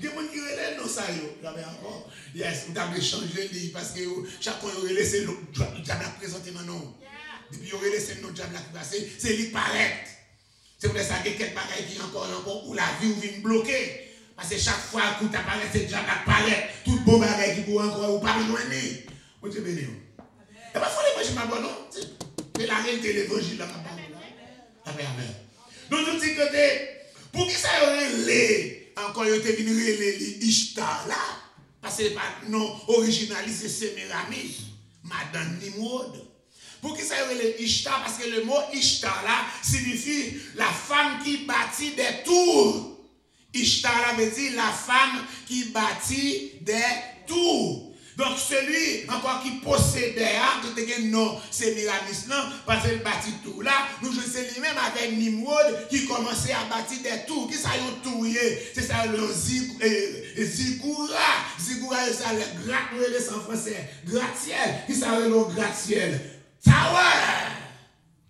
B: des gens qui relèvent nos saillots. Encore. Yes, on a changé parce que chacun a laissé le diable à présenter maintenant. Depuis qu'il a laissé le diable qui passe, c'est lui paraît. C'est pour ça qu'il y a quelques bagailles qui encore où la vie vient bloquer. Parce que chaque fois que tu apparais, c'est déjà apparaît. Tout bon bagaille qui pour encore ou pas besoin de. Vous te bénissez. Et pas faut l'évangile ma bonne non. Mais la réalité l'évangile là ma bonne. Amen. Donc nous disons que pour qui ça aurait encore il était venu les Ishtar là parce que pas non original c'est Sémiramis, Madame Nimrod. Pour qui ça aurait les Ishtar parce que le mot Ishtar là signifie la femme qui bâtit des tours. Ishtar veut dire la femme qui bâtit des tours. Donc celui encore qui possédait, qui était non, c'est Miramis, non, parce qu'il bâtit tout là, nous je sais lui-même avec Nimrod qui commençait à bâtir des tours. Qui ça y a tout, c'est ça le Ziggoura. Ziggoura, c'est le gratte-ciel en français. Gratte-ciel, qui ça le gratte-ciel. Tower.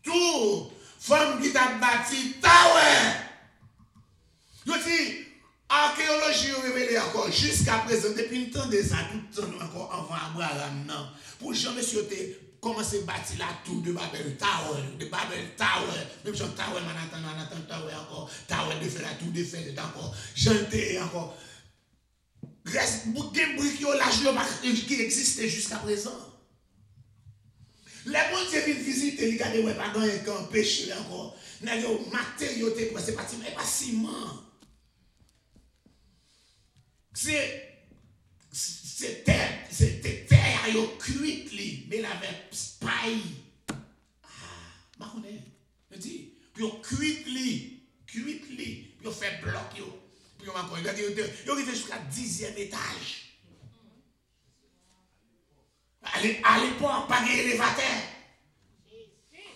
B: Tour. Femme qui t'a bâti tower. Je dis, archéologie a révélé encore jusqu'à présent, depuis une temps des années, tout le temps encore avant Abraham, non. Pour Jean-Monsieur, commencé à bâtir la tour de Babel Tower, même Jean Tower, Manhattan Tower encore, Tower de fait, la tour de fait, d'accord. J'entends encore. Reste beaucoup de briques qui existent jusqu'à présent. Les bons Dieu viennent visiter, ils regardent, ouais, pas dans un camp, péché encore. N'a pas matériaux, c'est pas ciment, mais pas ciment. C'est terre, yo cuite li, mais la avec paille. Ah, je dis, puis yo cuite li, puis yo fait bloc yo. Puis yo encore, yo arrive jusqu'à 10e étage. À l'époque, pas d'élévateur.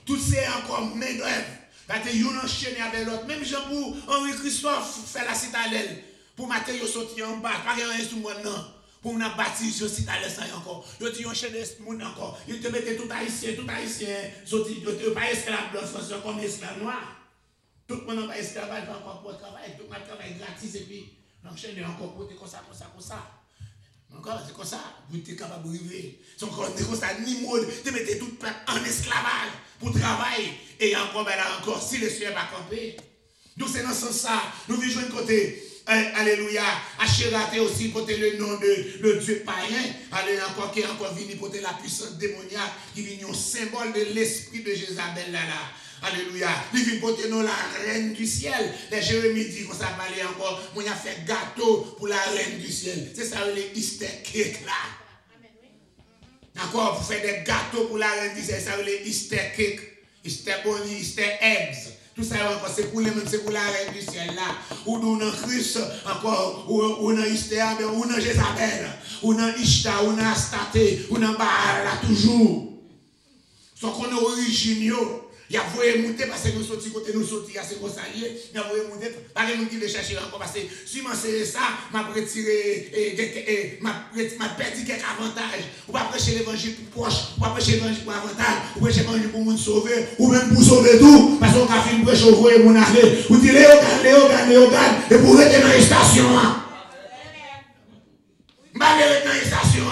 B: Tout c'est encore main d'œuvre. Parce que yon enchaîné avec l'autre. Même Jean pour Henri Christophe fait la citadelle. Pour matériaux sortir en bas, pas un instrument non. Pour nous bâtir sur citadelle ça encore. Yo dit enchaîné moun encore. Yo te mette tout haïtien, sorti yo pas esclave blanc français comme esclave noir. Tout le monde pas esclavage pas encore pour travailler, tout le monde travaille gratis et puis enchaîné encore pour comme ça. Encore, c'est comme ça, vous êtes capable de vivre. C'est encore comme ça, Nimrod, te mettez tout le peuple en esclavage pour travailler. Et encore, ben là encore, si le Seigneur va camper. Donc c'est dans ce sens ça, nous vivons de côté. Alléluia. Ashératé aussi porter le nom de le Dieu païen. Alléluia, encore qui est encore venu porter la puissance démoniaque qui vient un symbole de l'esprit de Jézabel là. Alléluia. Il vient porter nous la reine du ciel. Les Jérémie dit qu'on s'est parlé encore. On a fait gâteau pour la reine du ciel. C'est ça les Easter cake là. D'accord, vous faites des gâteaux pour la reine du ciel. Ça les Easter cake, Easter bunny, Easter eggs. Tout ça encore, c'est pour les mêmes, c'est pour la reine du ciel là. Ou dans Christ encore, ou dans Easter, ou dans Jézabel, ou dans Ishtar, ou dans Astarté, ou dans Baal là toujours. Sont qu'on est originaux. Il y a voulu monter parce que nous sortis côté nous sortis à ce qu'on s'allie. Il y a voulu monter. Par exemple, qui veut chercher encore parce que si je c'est ça, m'a retiré, m'a perdu quelques avantages. Ou pas prêcher l'évangile pour proche, ou pas prêcher l'évangile pour avantage, ou prêcher l'évangile pour nous sauver, ou même pour sauver tout. Parce qu'on a fait une prêche au voie et mon arrière. Ou dit Léogan, et pour rester dans les stations. M'a rester dans les stations.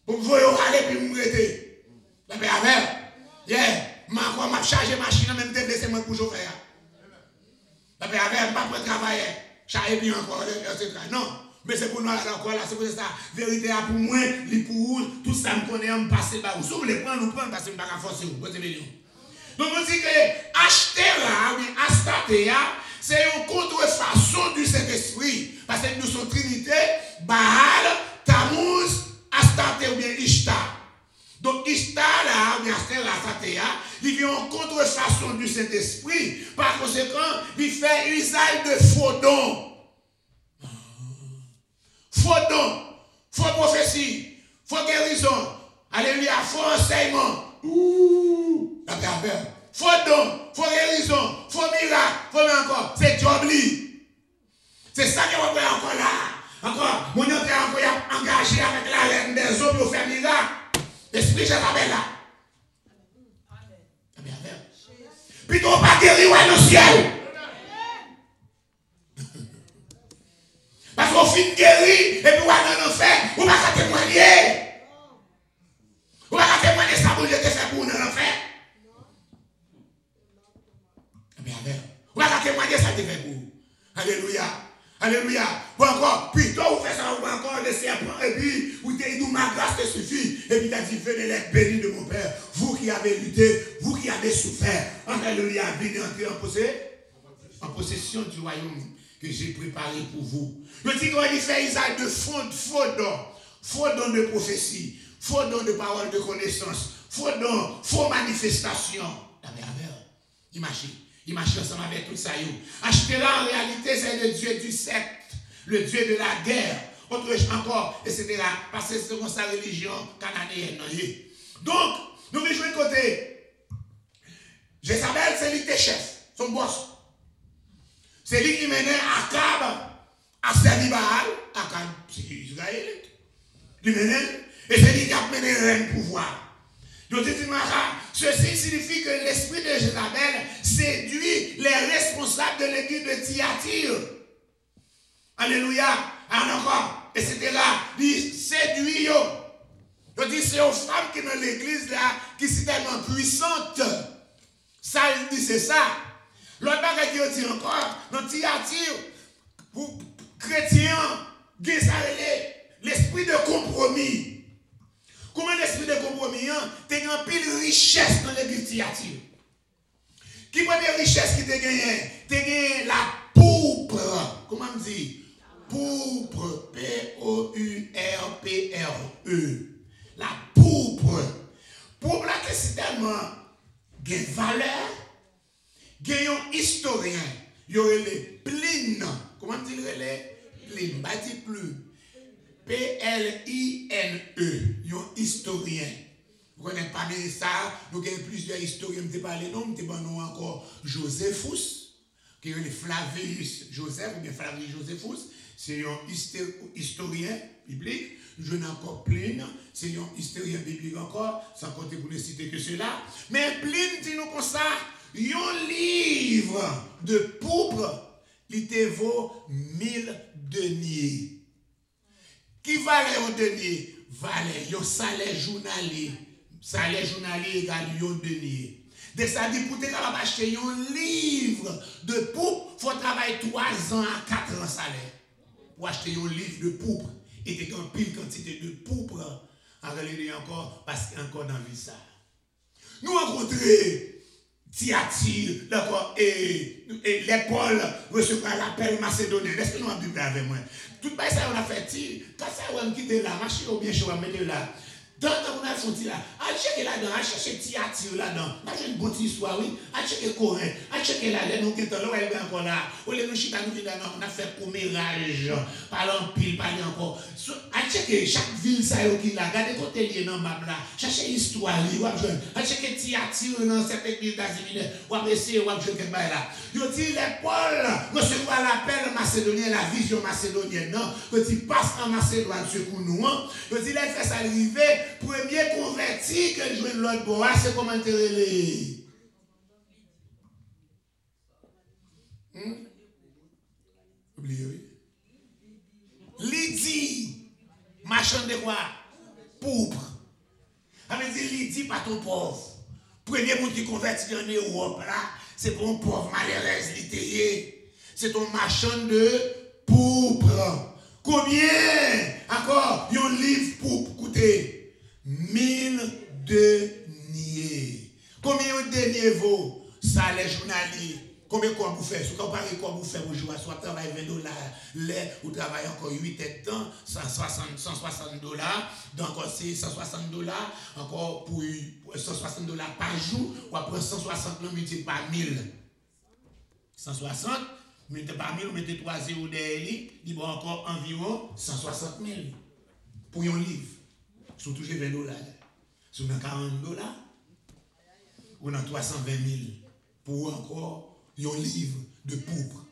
B: Pour me voir aller puis me rester. La paix avec. Yeah. Je vais charger ma machine, même déplacer moi pour chauffer. Je ne vais pas travailler. Charger bien encore, etc. Non, mais c'est pour nous encore là, c'est pour ça. Vérité pour moi, pour vous, tout ça me connaît, on passe par vous. Si vous voulez prendre, nous prenons parce que je ne vais pas forcer vous. Donc on dit que acheter là, oui, Astarté, c'est une contrefaçon du Saint-Esprit. Parce que nous sommes Trinité, Baal, Tammuz, Astarté ou bien Ishtar. Donc, Ishtar, là, ou bien Astarté, il vient en contrefaçon du Saint-Esprit. Par conséquent, il fait usage de faux dons. Faux dons, faux prophétie, faux guérison. Alléluia, faux enseignement. Faux dons, faux guérison, faux miracle, faux encore. C'est Jobli. C'est ça qu'on va faire encore là. Encore, mon oncle est encore engagé avec la reine des hommes pour faire miracle. L'esprit Jézabel là. Puis tu vas pas guérir dans le ciel. Parce qu'on finit guéri et puis on va dans l'enfer. On va pas témoigner. On va pas témoigner ça pour Dieu te fait pour nous dans l'enfer. Eh bien, avec. Pas qu'à témoigner, ça te fait pour vous. Alléluia. Alléluia. Bon encore, puis toi, vous faites ça, vous encore laisser apprendre, et puis vous dites, nous, ma grâce te suffit. Et puis tu as dit, venez les bénis de mon Père. Vous qui avez lutté, vous qui avez souffert. Alléluia. Venez entrer en possession du royaume que j'ai préparé pour vous. Le dit qu'on fait usage de faux dons de prophétie, faux dons de paroles de connaissance, faux dons, faux manifestations. Imaginez ensemble avec tout ça. Acheter-là en réalité, c'est le Dieu du secte, le Dieu de la guerre, autre encore, etc. Parce que c'est comme sa religion cananéenne. Donc, nous venons jouer côté. Jézabel, c'est lui qui est chef, son boss. C'est lui qui menait Akab à servir Baal. Akab, c'est Israël. Il menait, et c'est lui qui a mené le pouvoir. Donc, ceci signifie que l'esprit de Jézabel séduit les responsables de l'église de Thyatire. Alléluia. Encore, etc. Il séduit. Donc, c'est aux femmes qui sont dans l'église là, qui sont tellement puissantes. Ça, il dit, c'est ça. L'autre bagage qui dit encore, dans Thyatire, pour chrétiens, l'esprit de compromis. Comment l'esprit de compromis, tu as un pile richesse dans l'église Thyatire. Qui première richesse qui t'a gagné? Tu as gagné la pourpre. Comment on dit? Pourpre. P-O-U-R-P-R-E. La pourpre. Pourpre là, c'est tellement de valeur. Il y a un historien. Il y a les Pline. Comment on dit les Pline? Pas dit plus. P-L-I-N-E, un historien. Vous connaissez pas bien ça, nous avons plusieurs historiens, je ne parle pas de nom, encore Josephus, qui est le Flavius Joseph, ou bien Flavius Josephus, c'est un historien biblique. Je n'ai encore Pline, c'est un historien biblique encore, sans compter pour ne citer que cela. Mais Pline dit nous comme ça, un livre de pourpre, il te vaut 1000 deniers. Qui valait au denier? Valait, un salaire journalier. Salaire journalier égale un denier. De ça dit, pour te capable acheter un livre de pourpre, il faut travailler 3 ans à 4 ans salaire. Pour acheter un livre de pourpre. Et tu as une pile quantité de pourpre en réalité encore, parce qu'il y a encore dans la vie ça. Nous rencontrons Thyatire, d'accord, et les Paul recevront l'appel macédonien. Est-ce que nous avons Bible avec moi? Tout ça, on a fait, quand ça, on a quitté là, marcher au bien chaud, on a mis là. Dans on a sorti là, à checker là-dedans, à chercher Thyatire là-dedans. On a fait une bonne histoire, oui. À checker Corinthe, à checker là-dedans, nous qui sommes là, on est encore là. Au lieu de nous chita, nous venons là, on a fait commérage, parlant pile, parler encore. À checker chaque ville, ça y est, là, regardez côté lié dans le map là, chercher l'histoire, à checker Thyatire dans cette église d'Azimine, ou à essayer, ou à jouer quelque chose là. Yo dit, les Paul recevoir l'appel macédonien, la vision macédonienne, non? Yo dit, passe en Macédoine, secours nous, yo dit, les fait arriver. Premier converti que je joue l'autre bois, c'est comment te relais. Oubliez, oui. Lydie, marchand de quoi? Pourpre. Ça veut dire Lydie, pas ton pauvre. Premier monde qui convertit en Europe, là, c'est pour un pauvre malheureuse littéraire. C'est ton marchand de pourpre. Combien? Encore, il y a un livre pour coûter 1000 deniers. Combien de deniers vaut ça les journaliers? Combien quoi vous faites? Si vous comparez quoi vous faites aujourd'hui, soit travail $20, ou travail encore 8 temps, $160. Donc c'est $160, encore pour $160 par jour, ou après 160 multiplié par 1000. 160 multiplié par 1000, vous mettez 3 zéros derrière, il va encore environ 160 000 pour un livre. Si vous touchez $20, si vous avez $40, ou dans 320 000 pour encore un livre de pourpre.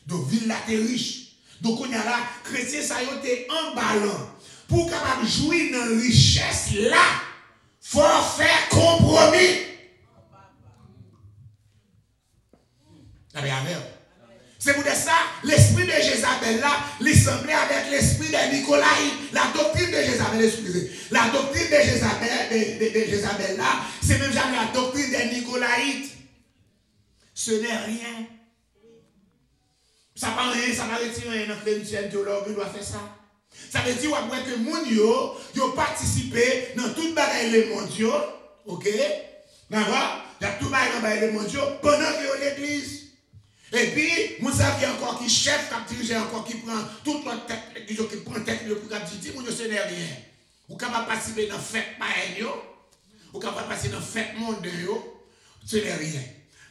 B: Donc, ville là, t'es riche. Donc, on y a là, chrétien, ça y est emballant. Pour capable jouir dans la richesse là, il faut faire compromis. C'est pour ça, l'esprit de Jézabel là, il semblait avec l'esprit de Nicolaï. La doctrine de Jézabel, excusez. La doctrine de Jézabel là, c'est même jamais la doctrine des Nicolaïtes. Ce n'est rien Ça va rien, ça va retirer dans le théologue, doit faire ça. Ça veut dire après que moun yo participé dans tout bagaille les mondiaux, ok? D'accord? Dans tout bagaille les mondiaux pendant que l'église. Et puis, moun sa qui encore qui chef, qui dirige encore qui prend toute notre tête, qui prend tête pour dire moun yo ce n'est rien. Ou capable participer dans fête païenne yo, ou capable participer dans fête mondaine yo, ce n'est rien.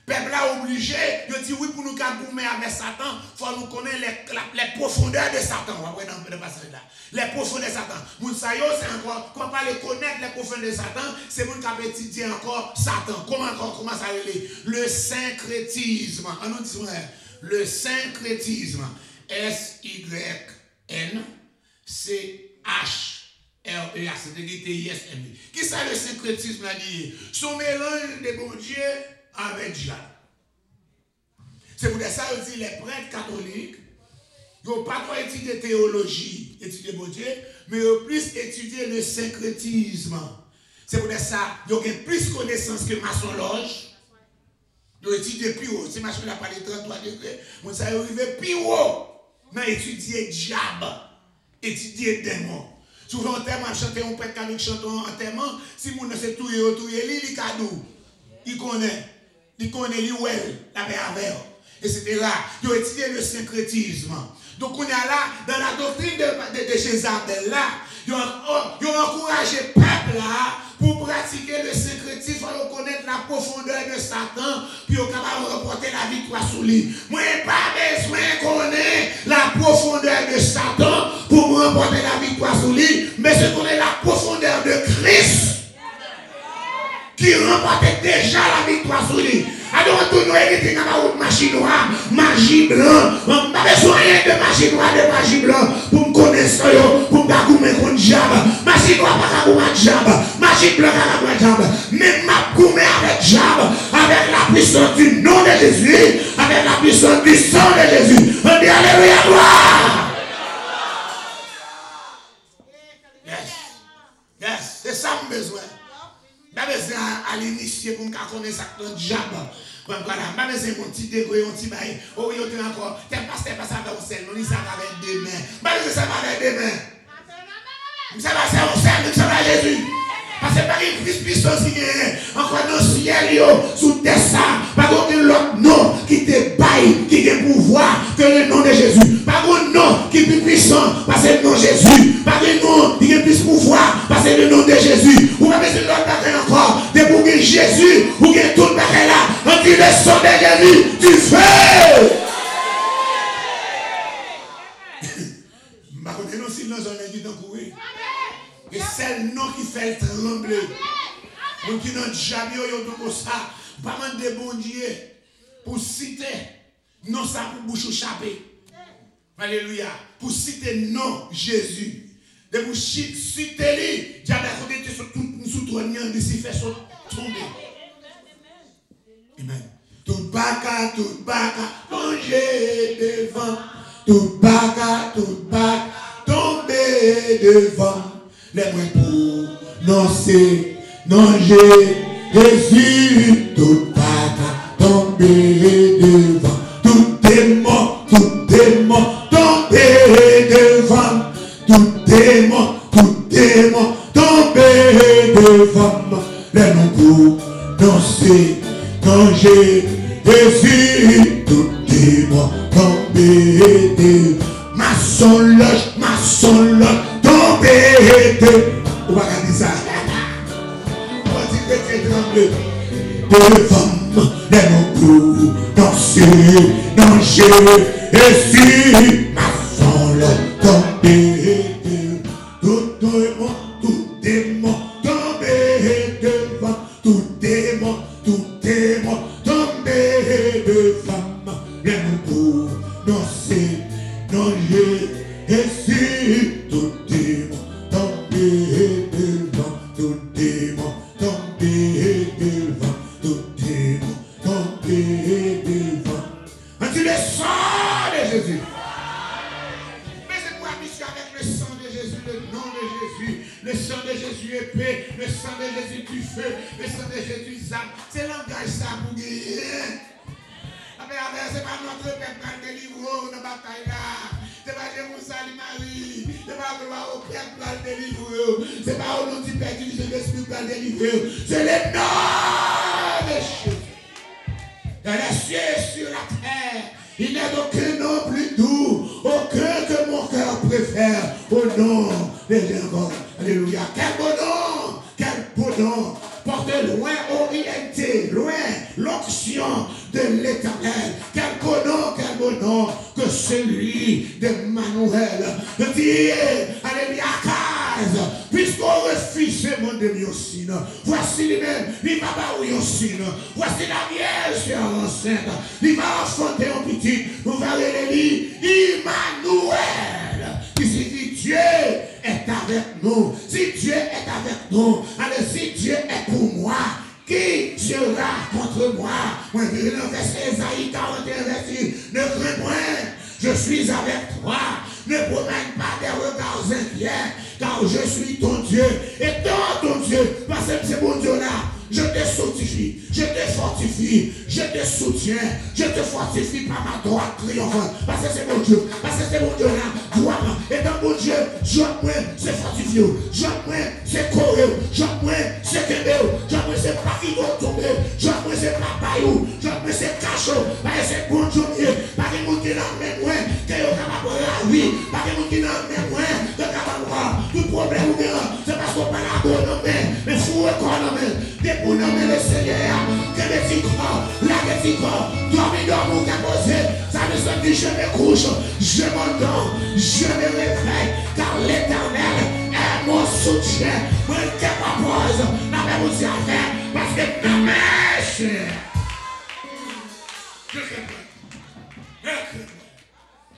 B: Peuple a obligé de dire oui pour nous goumer avec Satan, il faut nous connaître les profondeurs de Satan. On va voir dans le passage là. Les profondeurs de Satan. Moun sa yo c'est encore, quand on parle de connaître les profondeurs de Satan, c'est moun qui a étudié encore Satan. Comment ça relève? Le syncrétisme. On nous dit le syncrétisme. S-Y-N-C-H-R-E-A. C'est T-I-S-M. Qui ça le syncrétisme là dit? Son mélange de bon Dieu avec diable. C'est pour ça que je dis les prêtres catholiques, ils n'ont pas trop étudié théologie, étudier bon Dieu, mais ils ont plus étudié le syncrétisme. C'est pour ça qu'ils ont plus de connaissances que maçon loge. Ils ont étudié plus haut. Si maçon n'a pas les 33 degrés, ils sont arrivés plus haut. Mais étudier diable, étudier démon. Souvent, en termes, chanter un prêtre catholique chantant en termes, si mon ne sait tout, il cadeau. Il connaît, la paix avec. Etc. Ils ont étudié le syncrétisme. Donc on est là, dans la doctrine de Jézabel là, ils ont encouragé le peuple là pour pratiquer le syncrétisme, pour connaître la profondeur de Satan, puis on capable de remporter la victoire sur lui. Moi, pas besoin de connaître la profondeur de Satan pour remporter la victoire sur lui, mais je connais la profondeur de Christ qui remportait déjà la victoire sur lui. Alors, tout nous hérité dans la magie noire, magie blanc. On n'a pas besoin de magie noire, de magie blanc pour me connaître, pour me gagoumer contre diable. Magie noire, pas gagoumer diable. Magie blanc, pas gagoumer diable. Même ma goumer avec diable, avec la puissance du nom de Jésus, avec la puissance du sang de Jésus. On dit alléluia, gloire. Yes, c'est ça mon besoin. Pas besoin à l'initier pour me connaître ça dans le diable. Voilà, pas besoin mon petit dégoût, mon petit bail. Oh, il y a encore. T'es pasteur, pas ça avec au sel. Non, ça va avec des mains. Pas besoin ça va avec des mains. Ça va c'est au sel, ça va Jésus. Parce que par une puissance qui est encore dans le ciel, sous terre, ça. Pas aucun autre nom qui te baille, qui a pouvoir que le nom de Jésus. Pas un nom qui est plus puissant parce que le nom de Jésus. Pas un nom qui a plus pouvoir parce que le nom de Jésus. Ou pas besoin de l'autre bagaille encore. De pour que Jésus, ou que tout le bagaille là, on dit le sang de Jésus, du feu. Je ne sais pas si nous avons dit dans le et c'est le nom qui fait trembler. Donc, qui n'ont jamais eu comme ça. Pas mal de bon Dieu pour citer non ça pour bouche chapé. Alléluia. Pour citer non Jésus. De vous citer lui. Diable a côté sous trône d'ici fait tomber. Amen. Tout baka, manger devant. Tout baka, tomber devant. Les moins pour noncer, non Jésus, tout pas tomber devant, tout démon, tomber devant, tout démon, tomber devant, les non pour noncer, non Jésus, tout démon, tomber devant, maçon loge, tomber de. On va dire ça. On va dire que tu es tremblé. Devant les noms danser, dans Jésus, maçon le tomber de. Tout démon, tomber devant. Tout démon, tomber devant. Les noms danser, dans Jésus, tout démon. Tomber devant, tout démon, tomber devant, tout démon, tomber devant. On dit le sang de Jésus. Mais c'est pour la mission avec le sang de Jésus, le nom de Jésus, le sang de Jésus épée, le sang de Jésus du feu, le sang de Jésus zap. C'est langage ça pour gagner. C'est pas notre peuple qui délivre, on n'a pas la gloire au Père pour le délivrer. Ce n'est pas au nom du Père du Fils de l'Esprit pour le délivrer. C'est le nom de Jésus. Dans les cieux et sur la terre, il n'est d'aucun nom plus doux, aucun que mon cœur préfère, au nom de Jéhovah. Alléluia. Quel beau nom, quel beau nom. Portez loin, orienté, loin, l'onction de l'Éternel. Quel beau nom que celui d'Emmanuel. Dis, alléluia, case, puisqu'on refuse ce monde de Miocine. Voici lui-même, il va pas où Miocine. Voici la Vierge qui est enceinte. Il va enfanter un petit. Nous allons l'élire Emmanuel. Qui signifie Dieu est avec nous. Si Dieu est avec nous, alors si Dieu est pour moi, qui sera contre moi? Moi, je vais dans verset Isaïe 41, verset, ne crains point, je suis avec toi. Ne promène pas des regards inquiets, car je suis ton Dieu. Et dans ton Dieu, parce que c'est mon Dieu là, je te sanctifie, je te fortifie, je te soutiens, je te fortifie par ma droite triomphante. Parce que c'est mon Dieu, parce que c'est mon Dieu là, droit. Et dans mon Dieu, Jean-moi, c'est fortifié, Jean-moi, c'est coré, Jean-moi, c'est kébé, Jean-moi, c'est pas qui doit tomber, Jean-moi, c'est pas paillou, Jean-moi, c'est cachot, parce que c'est bon Dieu, parce que mon Dieu là, même moi, que yo capable de la vie, parce que mon Dieu là, même moi, que capable de voir, tout problème ou bien, c'est parce qu'on parle à bon nom, mais fou et corps nom, pour nommer le Seigneur, que le petit corps, la petit corps, dormir ou posé, ça me dit je me couche, je m'endors, je me réveille, car l'Éternel est mon soutien. Moi, je ne sais pas pause, n'a pas aussi à faire, parce que ma mèche.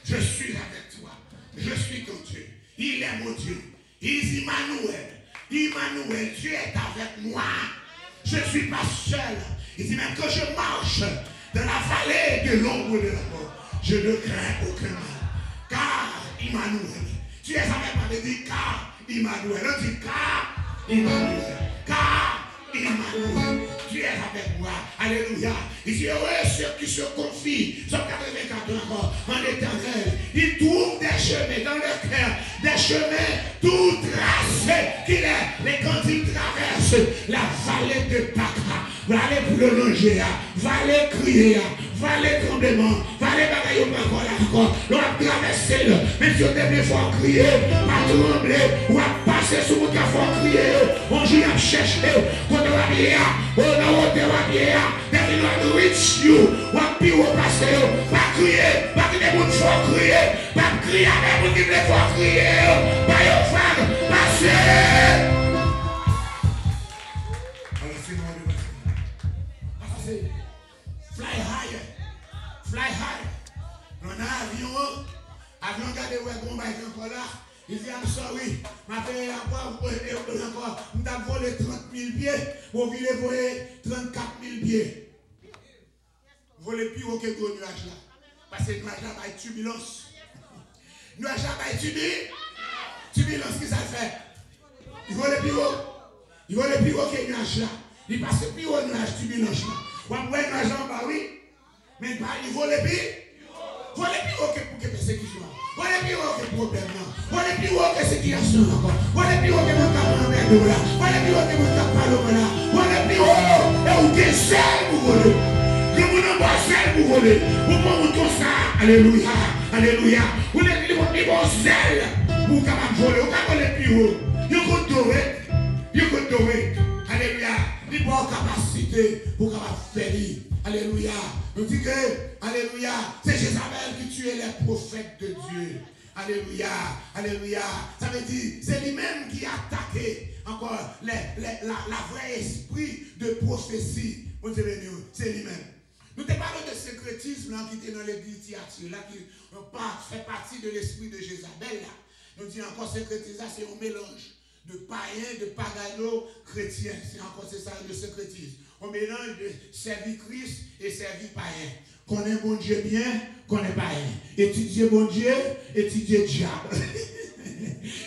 B: Je suis avec toi, je suis ton Dieu, il est mon Dieu, il est Emmanuel, Emmanuel, Dieu est avec moi. Je ne suis pas seul. Il dit même que je marche dans la vallée de l'ombre de la mort, je ne crains aucun mal. Car Emmanuel, tu es avec moi, il dit car Emmanuel, on dit car Emmanuel, car Emmanuel, tu es avec moi. Alléluia. Il dit heureux ceux qui se confient, Somme 84 encore, en l'Éternel. Il trouve des chemins dans le cœur, des chemins tout tracés qu'il est. Mais quand il traverse la vallée de Paka, vallée pour le longer, vallée crier, vallée tremblement, vallée bagaille encore, l'on a traversé, même si on devait faire crier, pas trembler, ou à passer sous mon café crier, on joue à chercher, quand on va bien, on a bien, they will reach you, what people pass pas crier, pas que les gens font crier, pas crier avec les gens qui font crier, pas aux femmes, passez. Fly higher, fly higher. On a avion gardé où est bon bail encore là. Il dit I'm sorry, ma paix encore, nous avons volé 30 000 pieds, vous voulez voler 34 000 pieds. Voler plus haut que le nuage là. Parce que le nuage là va être turbulence. Le nuage là va être turbulence, qui ça fait? Il vole plus haut. Il vole plus haut que le nuage là. Il passe plus haut nuage, turbulence là. Vous voyez le nuage là en bas, oui. Mais il vole plus. Vole plus haut que persécution. Vole plus haut que problème. Vole plus haut que situation encore. Vole plus haut que mon cap en mer là. Vole plus haut que mon cap paloma là. Vole plus haut. Et où que c'est pour voler. Que mon nom va c'est pour voler. Vous pouvez tout ça. Alléluia. Alléluia. Vous êtes les bons zèles. Vous pouvez voler. Vous pouvez voler plus haut. You could do it. You could do it. Alléluia. Les bonnes capacités pour faire. Alléluia. Nous dit que, alléluia, c'est Jézabel qui tuait les prophètes de Dieu. Alléluia, alléluia. Ça veut dire, c'est lui-même qui a attaqué encore la vraie esprit de prophétie. C'est lui-même. Nous te parlons de secrétisme là, qui était dans l'église Thyatire, là, qui fait partie de l'esprit de Jézabel. Là. Nous disons encore secrétisme, c'est un mélange de païens, de pagano chrétiens. C'est encore ça le secrétisme. On mélange de servir Christ et servir païen. Connaît bon Dieu bien, connaît païen. Étudier bon Dieu, étudier diable.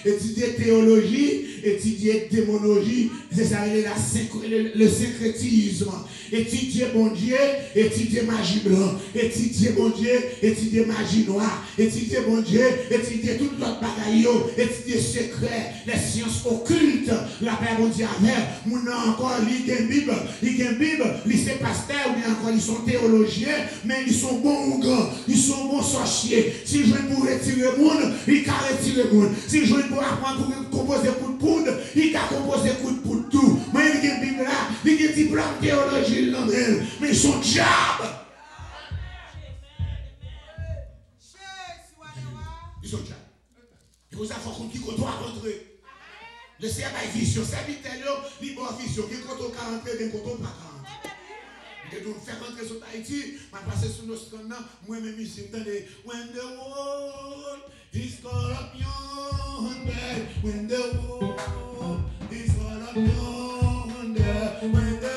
B: étudier théologie, étudier démonologie, c'est ça, le syncrétisme. Étudier bon Dieu, étudier magie blanche, étudier bon Dieu, étudier magie noire, étudier bon Dieu, étudier tout l'autre bagaille, étudier secret, les sciences occultes, la paix bon Dieu avec, mon encore lit une Bible, ils sont pasteurs, ou bien encore ils sont théologiens, mais ils sont bons ou grands, ils sont bons sorciers. Si je veux pour retirer le monde, ils can retirer le monde. Si je veux pour apprendre pour composer coup de poudre, ils can composer coup de poudre tout. Mais il y a une Bible là, il y a un diplôme théologie. Mais son diable. Ils sont diable. Et vous avez fait qui doit rentrer. Le CA a vision. Serviteur, il y a une vision. Qui compte 40, qui compte pas 40. Et donc, faire rentrer sur Haïti, je passe sur nos scandales, moi-même ici, entendez, when the world is corruption, when the world is corruption, when the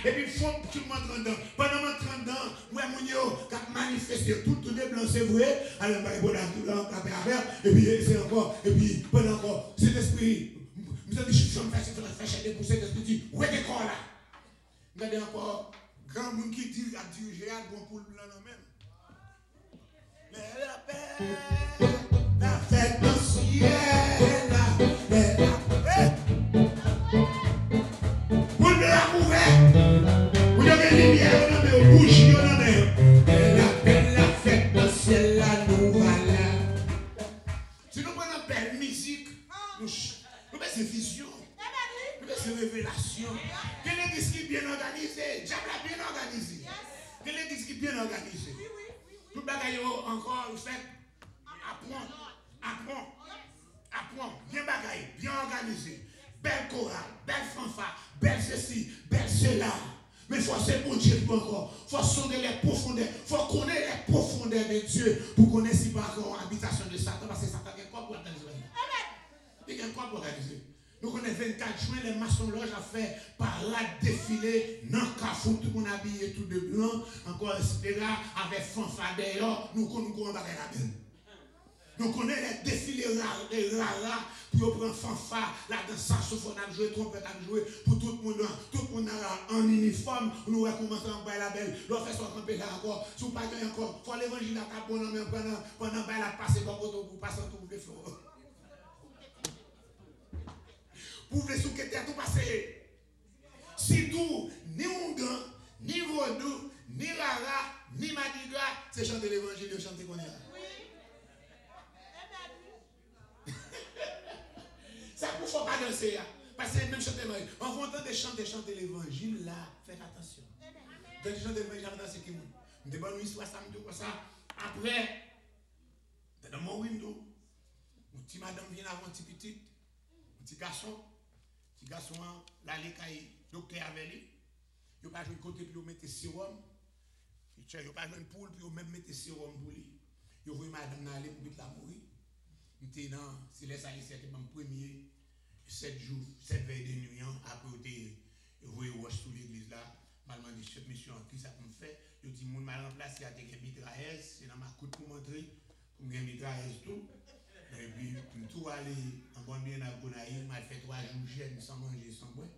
B: et puis il faut que tout le monde dedans. Pendant 30 ans, moi, mon yo, qui a manifesté tout les blancs, c'est vrai. Alors, et puis c'est encore, et puis pendant encore, cet esprit, vous avez dit, je me fais chier pour cet esprit, dit, où est le corps là? Vous avez encore, grand monde qui dit, à diriger, à bon pour le blanc même. Mais la paix, la fête dans le ciel, la paix, la paix. Vous avez lumière, on a mis bougie, on a mis la fête dans le ciel, la nouvelle. Si nous prenons belle musique, nous mettons vision, nous mettons révélation. Quelle église qui est bien organisée? Diable a bien organisé. Quelle église qui est bien organisée? Tout le bagaille encore, vous faites apprends, bien bagaille, bien organisé. Belle chorale, belle fanfare, belle ceci, belle cela. Mais il faut se bon Dieu encore. Il faut sonder les profondeurs. Il faut connaître les profondeurs de Dieu pour connaître si pas encore habitation de Satan. Parce que Satan a quoi pour organiser? Il y a quoi pour organiser? Nous connaissons 24 juin, les maçons loges a fait parade défilé dans le cafou, tout le monde habillé tout de blanc, encore etc. Avec fanfare d'ailleurs, nous connaissons la belle. Nous connaissons les défilés rares pour prendre fanfare, la danse saxophone à jouer, trompette à jouer, pour tout le monde en uniforme, nous recommençons à la belle. L'on fait soit camper là encore, si vous ne parlez encore, il faut l'évangile à ta bonne pendant la passer comme pour passer tout le feu. Pour vous souquer tout passer. Si tout, ni Ougan, ni Vodou, ni Rara, ni Madiga, c'est chanter l'évangile, de chanter qu'on est là. Ça ne faut pas danser. Parce que même chanter, en vous entendez chanter l'évangile là, faites attention. Quand vous chantez l'évangile, c'est qui vous? Nous avons une histoire samedi comme ça. Après, dans mon window, une petite madame vient avant un petit garçon, là, les cahiers, docteur avec lui. Il n'y a pas joué côté puis il mettait sérum. Il n'y a pas joué une poule puis il même mettait sérum pour lui. Il voit madame aller pour la mourir. Il était dans, c'est les salles, c'était mon premier 7 jours, 7 veilles de nuit, après il voit Roche sous l'église là. Je me demande cette mission qui ça peut me faire. Je dis, mon mal en place, il y a des mitrailleuses, c'est dans ma coute pour montrer, pour me mitrailleuses tout. Et puis, tout aller en bon bien à Gonaï, m'a fait 3 jours jeune sans manger, sans boire.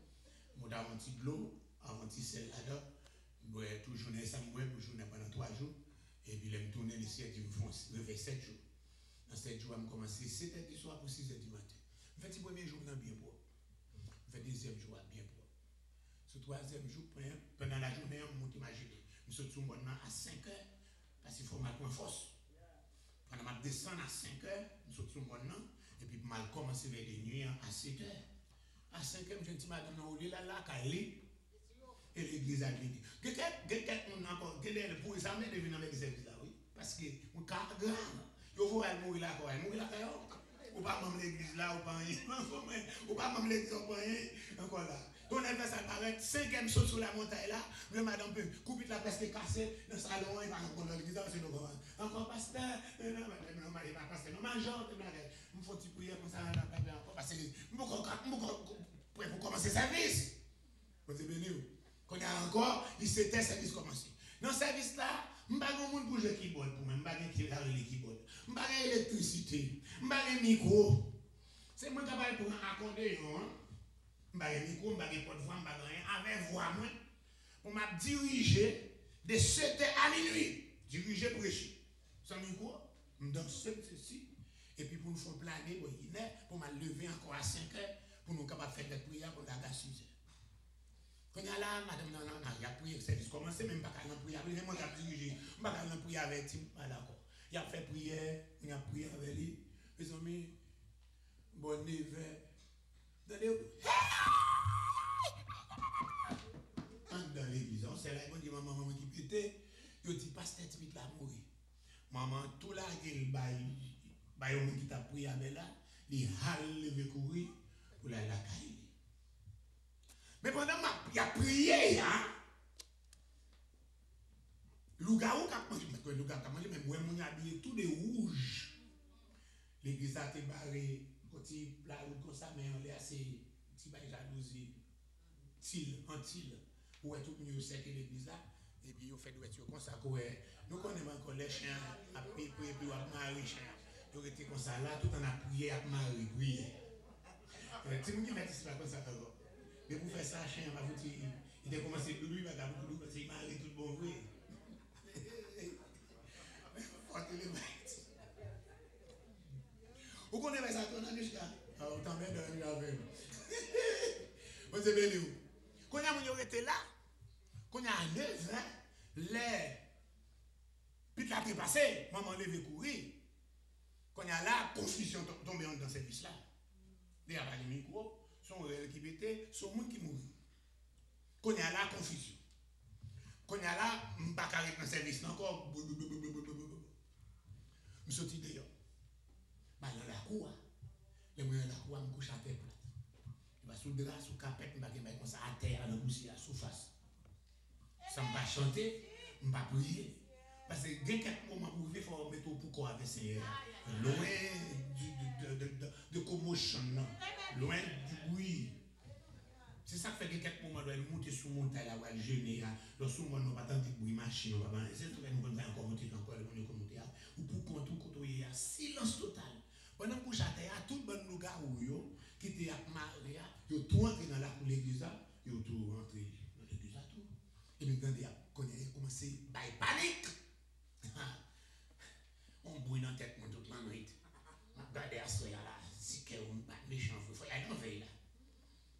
B: Je suis un petit de l'eau, un petit sel là-dedans. Je bois toujours sans boire pour journée pendant 3 jours. Et puis, je me tourne ici et je me fais lever 7 jours. Dans 7 jours, je vais commencer 7h du soir pour 6h du matin. Je fais le premier jour bien propre. Je fais le deuxième jour bien propre. Ce troisième jour, pendant la journée, je monte imaginer. Je suis sur mon à 5h parce qu'il faut marquer en force. Pendant que je descends à 5h, je suis sur mon et puis je commence vers les nuits à 7h. À 5h, je dis madame, on est là, et l'église a dit. Quelqu'un encore, quelqu'un pour les armées de venir dans l'église là, oui. Parce que mon cas est grand. Il faut aller mourir là, mourir là, ou pas même l'église là, ou pas même l'église, ou pas encore là. On a fait ça paraître, 5e saut sur la montagne là, le madame peut couper la peste cassée dans le salon, il va encore dans l'église, c'est le grand. Encore pasteur, non, pasteur, non, major, faut prier comme ça, parce que pour commencer le service. Vous êtes béni. Quand il y a encore, il s'était service commencé. Dans ce service là, je ne sais pas si vous bouger le keyboard pour moi, je ne sais pas si vous le keyboard. Je ne sais pas si l'électricité, je ne sais pas si micro. C'est moi qui vais pour un accordéon. Je ne sais pas si micro, je ne sais pas si voix, je ne sais pas rien. Avec voix, pour me diriger de 7h à minuit. Diriger prêcher. Sans micro, je danse ceci. Et puis pour nous faire planer, pour me lever encore à 5h, pour nous capables de faire des prières pour la 6h. Quand il y a là, madame, non, il y a prié, le service commencé, même pas qu'à la prière. Mais moi, j'ai dirigé, je ne vais pas prier avec lui. D'accord. Il a fait prière, il a prié avec lui. Mes amis, bon hiver. Dans l'église, c'est là, ils dit maman qui pétait, ils dit pas cette vite là mourir. Maman, tout là, il baille qui t'a prié avec là, il a levé courir pour la caille. Mais pendant qu'il a prié, Lougaou a mangé, mais moi, je suis habillé tout de rouge. L'église a été barrée, petit la route comme ça, mais on est assez, petit bail jalousie, en til. Où est tout le monde sait que l'église là, et puis on fait des voitures comme ça, nous connaissons encore les chiens, à prier, puis à marier chien. Ils étaient comme ça là, tout en a prié, à marier, prier. Si vous mettez ça comme ça, mais pour faire ça, chien, il a commencé de lui, il a beaucoup parce qu'il marie tout le bon vrai. Vous connaissez ça, on a déjà. Autant bien de avec. Vous êtes béni où? Quand on était là, quand on a 9 ans, les puis la qui passé, maman levé courir. Quand on a là, confusion tombée dans ce service là. Les a les micros, son qui était, son monde qui mourit. Quand on a là, confusion. Quand on a là, je ne vais pas arrêter dans le service encore. Je suis sorti dehors. Dans la cour, les moyens de la cour, je me couche à terre plate. Je vais sous le drap, sous le capet, je vais comme ça à terre, à la poussière, sous face. Ça ne va pas chanter, je ne vais pas prier. Parce que dès quelques moments où il faut mettre au pourquoi avec Seigneur. Loin de commotion, loin du bruit. C'est ça qui fait que quelques moments où elle monte sur mon taille, où elle gêne, lorsque nous n'avons pas tant de bruit, machine, c'est tout que nous avons encore monter encore, ou pour qu'on tout côté, silence total. Pendant que à terre, tout le monde qui était à Maria, ils ont tout entré dans la cour de l'église, ils ont tout rentré dans l'église. Et nous avons commencé à panique. On bruit dans la tête toute la nuit. Regardez à ce là, si quelqu'un est méchant, il faut y aller en veille là.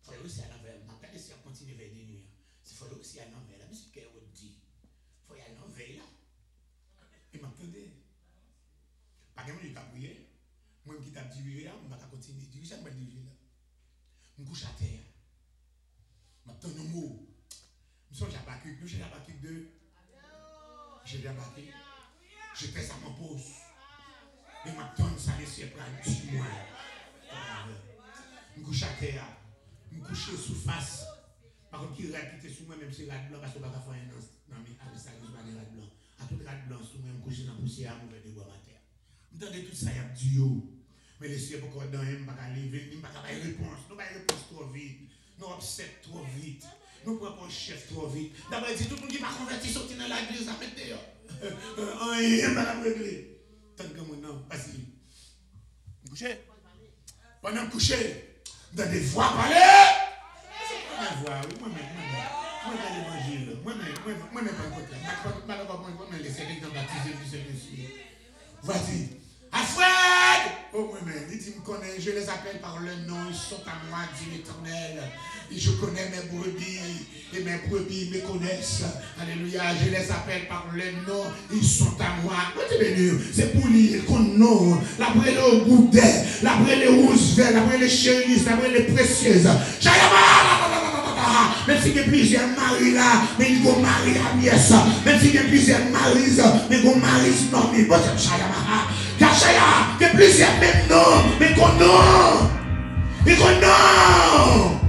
B: Il faut aussi aller en veille. Regardez si on continue vers des nuits. Il faut aussi aller en veille là. Mais si quelqu'un dit, il faut y aller en veille là. Et m'attendez. Par exemple, je vais prier. Moi qui t'ai dirigé là, je vais continuer. Diriger, je vais diriger là. Je me couche à terre. Je m'attends un mot. Je suis à Habakkuk. Je suis à Habakkuk 2. Je suis à Habakkuk. Je fais ça, mon pause. Et maintenant, ça laisse prendre 10 mois. Je me couche à terre. Je me couche sous face. Par contre, qui était sous moi, même si c'est rad blanc, parce que je ne peux pas faire un an. Non, mais avec ça, je ne peux pas faire rad blanc. À tout rad blanc, sous moi, je me couche dans la poussière, je me fais des bois à terre. Je me tout ça, il y a du haut. Mais les cieux, pourquoi dans je ne peux pas lever, je ne peux pas faire réponse. Nous ne pouvons pas réponse trop vite. Nous obsèques trop vite. Nous ne pouvons pas un chef trop vite. D'abord, il dit tout le monde qui n'est pas converti, sorti dans l'église, à mettre dehors. Rien ne va régler. Tant que moi, non, vas-y. Vous couchez? Pendant coucher, dans des voix parler. Moi-même l'évangile. Moi-même pas le côté. Moi-même les séries dans baptisé du Saint-Esprit. Vas-y. Alfred! Oh, moi-même, il dit, je les appelle par leur nom, ils sont à moi, dit l'Éternel. Et je connais mes brebis, et mes brebis me connaissent. Alléluia, je les appelle par leur nom, ils sont à moi. C'est pour lire qu'on nom. L'après le goudet, l'après les rousevelles, l'après les chérisses, l'après les précieuses. Même si il y a plusieurs maris là, mais il y a mari à Miès. Même si il y a plusieurs maris, mais il y a mari non, mais bon, c'est Chayama. Kachaya, il y a plusieurs même noms, mais qu'on nom. Mais qu'on nom.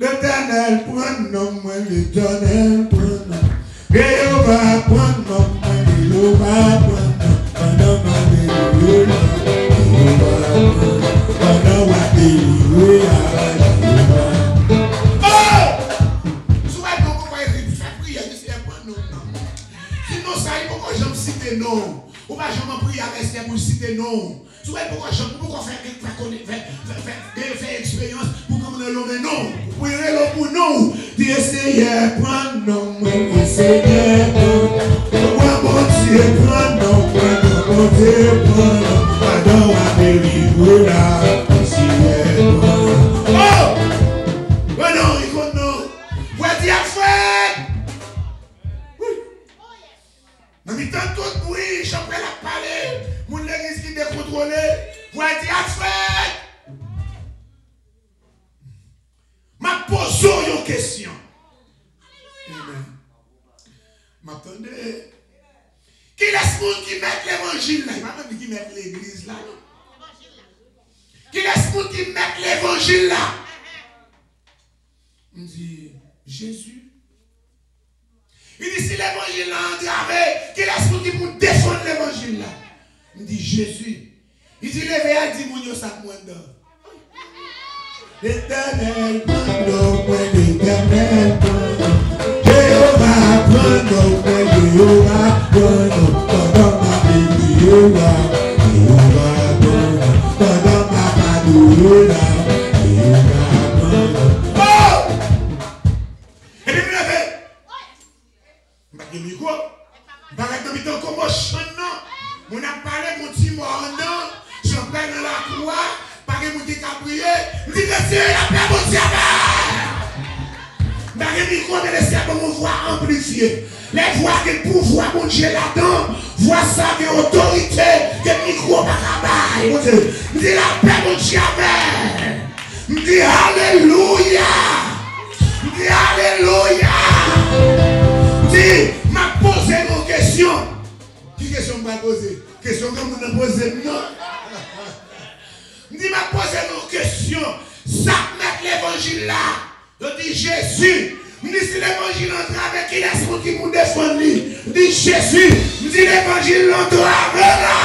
B: L'Éternel prend nom, l'Éternel prend nom. Jéhovah prend nom, Jéhovah prend nom. non. Ou pas jamais prier avec ces pour citer non. Vous savez pourquoi faire expérience pour comme le nom non. Pour prier l'homme pour non. Dieu Seigneur, prends non. Dieu Seigneur, prends mon Dieu, prends non. Mon Dieu, prends non. Pardon à délivrer là. Seigneur, prends non. Oh! Ouais non, il faut non. Ouais, Dieu fait. Dans le temps tout bruit, j'apprends la parler. Mon l'église qui décontrôlé. Ouais, Dieu fait. Ma pose une question. Amen. M'attendez. Qui laisse monde qui met l'évangile là? Il m'a même qui met l'église là. Qui laisse monde qui met l'évangile là? On dit Jésus. Il dit si l'évangile là engravé, qui laisse monde qui pour défendre l'évangile là? On dit Jésus. Il dit levez à 10 moun yo sak moins d'or. L'éternel prend point l'éternel prend. Jéhovah prend point Jéhovah prend. Pendant ma vie Jéhovah prend. Pendant ma padouille là Jéhovah prend. Oh! Et puis me lever. M'a dit micro. Barrette dans mi-temps comme au chant non. On a parlé mon petit mort non. J'en prends dans la croix. Pas que mon petit a prié. Je dis que c'est la paix mon Dieu. Dans le micro de laisser mon voix amplifiée. Les voix que le pouvoir mon Dieu là-dedans. Voix ça que autorité que le micro pas capable. Mon Dieu. Je dis la paix mon Dieu. Je dis alléluia. Je dis alléluia. Je dis m'a posé une question. Qui question m'a posé? Question que vous me posez non. Je m'a posé une question. Ça met l'évangile là. Je dis Jésus. Je dis si l'évangile entre avec qui laisse mon qui vous défendre. Je dis Jésus. Je dis l'évangile entre avec là.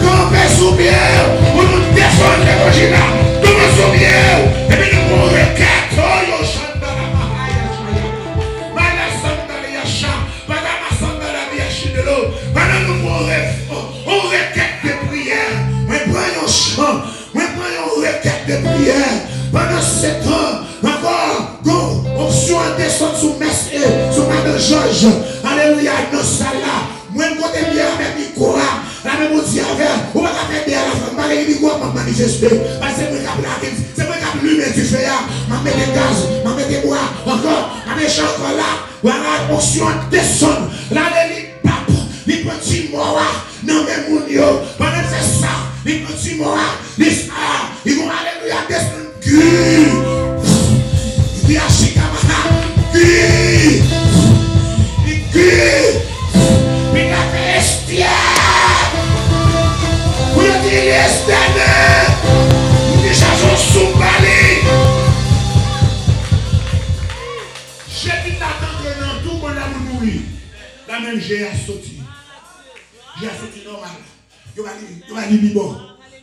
B: Quand on fait sous bien pour nous défendre l'évangile là. Tout le monde sous bien. Et puis nous pouvons requête. Oh, yo chante dans la mahaïa. Madame la sonne dans les yachas. Madame la sonne dans la biachi de l'eau. Madame nous pouvons requête de prière. Mais prenons un chant. Mais prenons une requête de prière. Pendant 7 ans, encore, on soit descend sous Messe et sous Madame Georges. Alléluia, dans ça là. Moi, je côté bien avec Nicolas. La même aussi avec. On va faire bien à la fin. Je vais Nicolas m'a manifesté. Parce que c'est moi qui ai c'est moi qui ai allumé du feu. Je mets des gaz, je mets des bois. Encore, je mets encore là. Voilà, on soit descend. Là, les papes, les petits mois. Non, mais mon Dieu, pendant que c'est ça. Les petits mois, les stars, ils vont alléluia descendre. Gui! Gui! Gui! Mais la bestiale! Vous le dites les stades! Nous chassons sous balai! J'ai dit d'attendre dans tout mon amour mourir. La même j'ai sorti. J'ai sorti normal. Yo va li bon.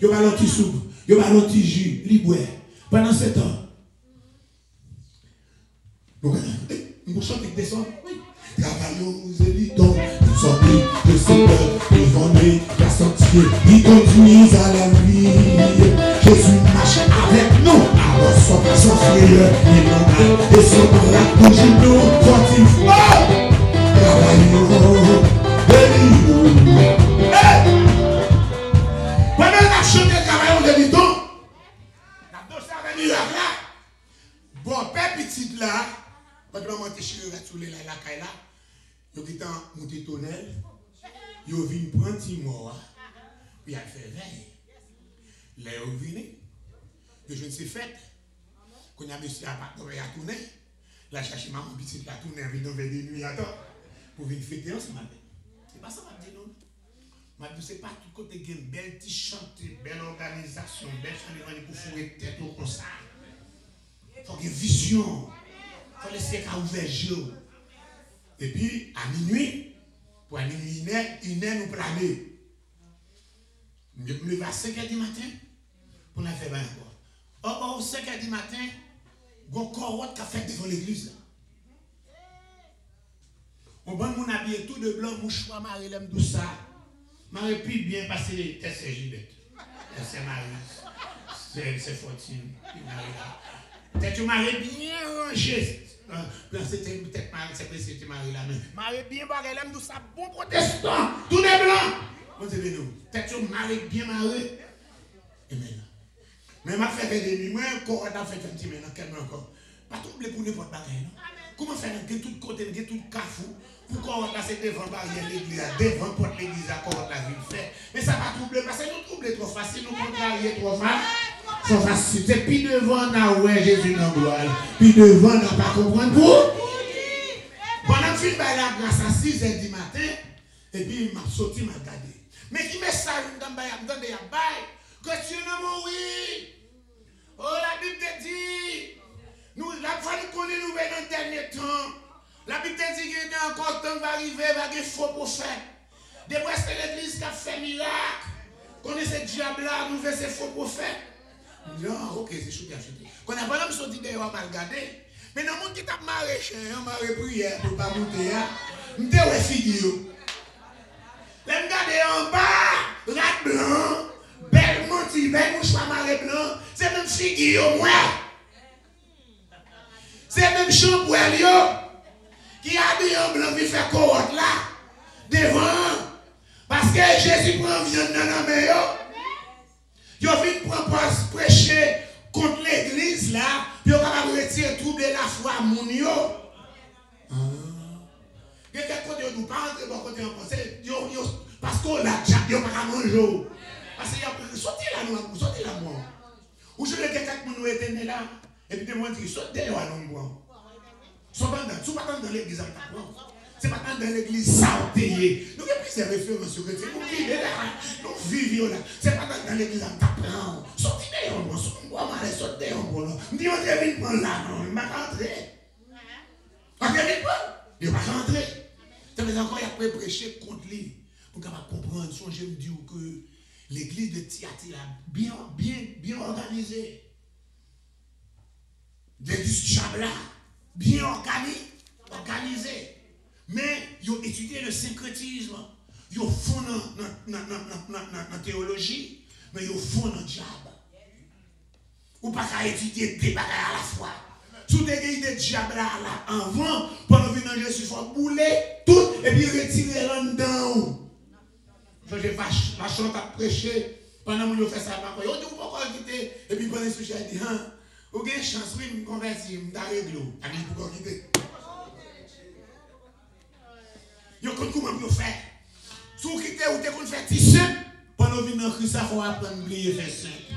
B: Yo va l'anti soupe. Yo va l'anti jus. Libre. Pendant 7 ans. Nous chantons des sons. Travaillons, nous évitons. Nous sommes de Seigneur. Nous vendons la sentier. Il conduit à la vie. Jésus marche avec nous. Alors son frère. Il nous a et son bras pour nous fortifier. Travaillons. Pendant la chante de travaillons, nous évitons. Bon, père petit là, quand on monte chez eux, tous les la caille là, ils ont monté tonnel, ils ont vu prendre petit mois, puis ils ont fait veille. Là, ils ont venu, je ne sais fait, quand il y a monsieur à tourner, là, chercher maman petite là, tourner, ils ont venu nuit à temps, pour venir fêter ensemble. C'est pas ça, ma dit non. Ma dit, c'est pas tout côté qui est une belle petite chante, belle organisation, belle chante pour fouer tête au comme ça. Il faut qu'il y ait une vision. Il faut laisser qu'à ouvrir les yeux. Et puis, à minuit, pour aller une heure nous planer. Je me lève à 5h du matin pour la faire encore. Or, 5h du matin, il y a un corps qui a fait devant l'église. On va mon habillé tout de blanc, mouchoir, Marie, l'aime tout ça. Marie, puis bien passer c'est Gilette. C'est Marie. C'est Fortune. Peut-être que Marie bien rangée. C'était peut-être Marie, c'était Marie là. Marie bien barrée, l'aime tout ça. Bon protestant, tout de blanc. On dit, nous. Peut-être que Marie bien mariée. Et maintenant. Mais ma fait des nuits, moi, encore, on a fait un petit maintenant, calme encore. Pas troubler pour n'importe bagaille, non? Comment faire que tout côté, que tout cafou, pour qu'on passe devant barrière l'église, devant porte l'église, à quoi la ville fait. Mais ça va troubler, parce que nous troubler trop facile, nous contrarier trop facile. C'est puis devant, on a Jésus dans gloire. Puis devant, on n'a pas comprendre pour. Pendant que je vais la grâce à 6h du matin, et puis il m'a sorti, il m'a gardé. Mais qui met ça, il m'a donné un bail, que tu n'as mourir. Oh, la Bible te dit, nous, la fois nous connaissons nous dans le dernier temps. La Bible te dit qu'il y a encore temps va arriver, il va y avoir faux prophètes. Depuis c'est l'église qui a fait miracle. Connaissez ce diable-là, nous faisons ces faux prophètes. Non, ok, c'est chouette, chouette. Quand on a pas l'homme sorti d'ailleurs, on va regarder. Mais dans le monde qui t'a maraîché, on m'a prière pour ne pas monter, on m'a figure. Là, on en bas, rat blanc, belle montie, belle mouchoir marée blanc, c'est même figure, moi. C'est même chambre qui habille en blanc, qui fait corotte là, devant. Parce que Jésus prend viande dans la main. Il vient prêcher contre l'église là, puis il va retirer troubler la foi à mon yo. Il y a quelqu'un qui nous parle, parce qu'on l'a déjà, il n'y a pas manger. Parce qu'il y a sorti là, moi. Ou je veux quelqu'un qui nous était né là, et puis moi, je saute derrière à nous. Ce n'est pas dans l'église à ce n'est pas dans l'église sautée. Nous avons pris ces références sur le nous vivons là. Nous vivons là. Ce n'est pas dans l'église à t'apprendre. Sortez derrière moi. Sortez derrière moi. Nous disons, on devine prendre là. Non, il ne va pas rentrer. On devine pas. Il ne va pas rentrer. Ça veut encore, il a prêché contre lui. Pour qu'on va comprendre. Je me dis que l'église de Thyatire est bien organisée. L'église du Chabla, bien organisée. Mais ils ont étudié le syncrétisme. Ils ont fond dans la théologie, mais ils ont fond dans le diable. Ou pas qu'à étudier des bagages à la fois. Sous des des diables là, avant, pendant que venir Jésus, il faut bouler tout et puis retirer là-dedans. Je vais vachement prêcher pendant que je fais ça. Je dis, pourquoi quitter? Et puis pendant que je dis, vous avez une chance, oui, me convertir, me régler. Je dis, pourquoi quitter? Vous avez comment vous faire? Si vous quittez, vous avez fait petit simple. Pendant que vous venez en Christ, il faut apprendre à oublier faire simple.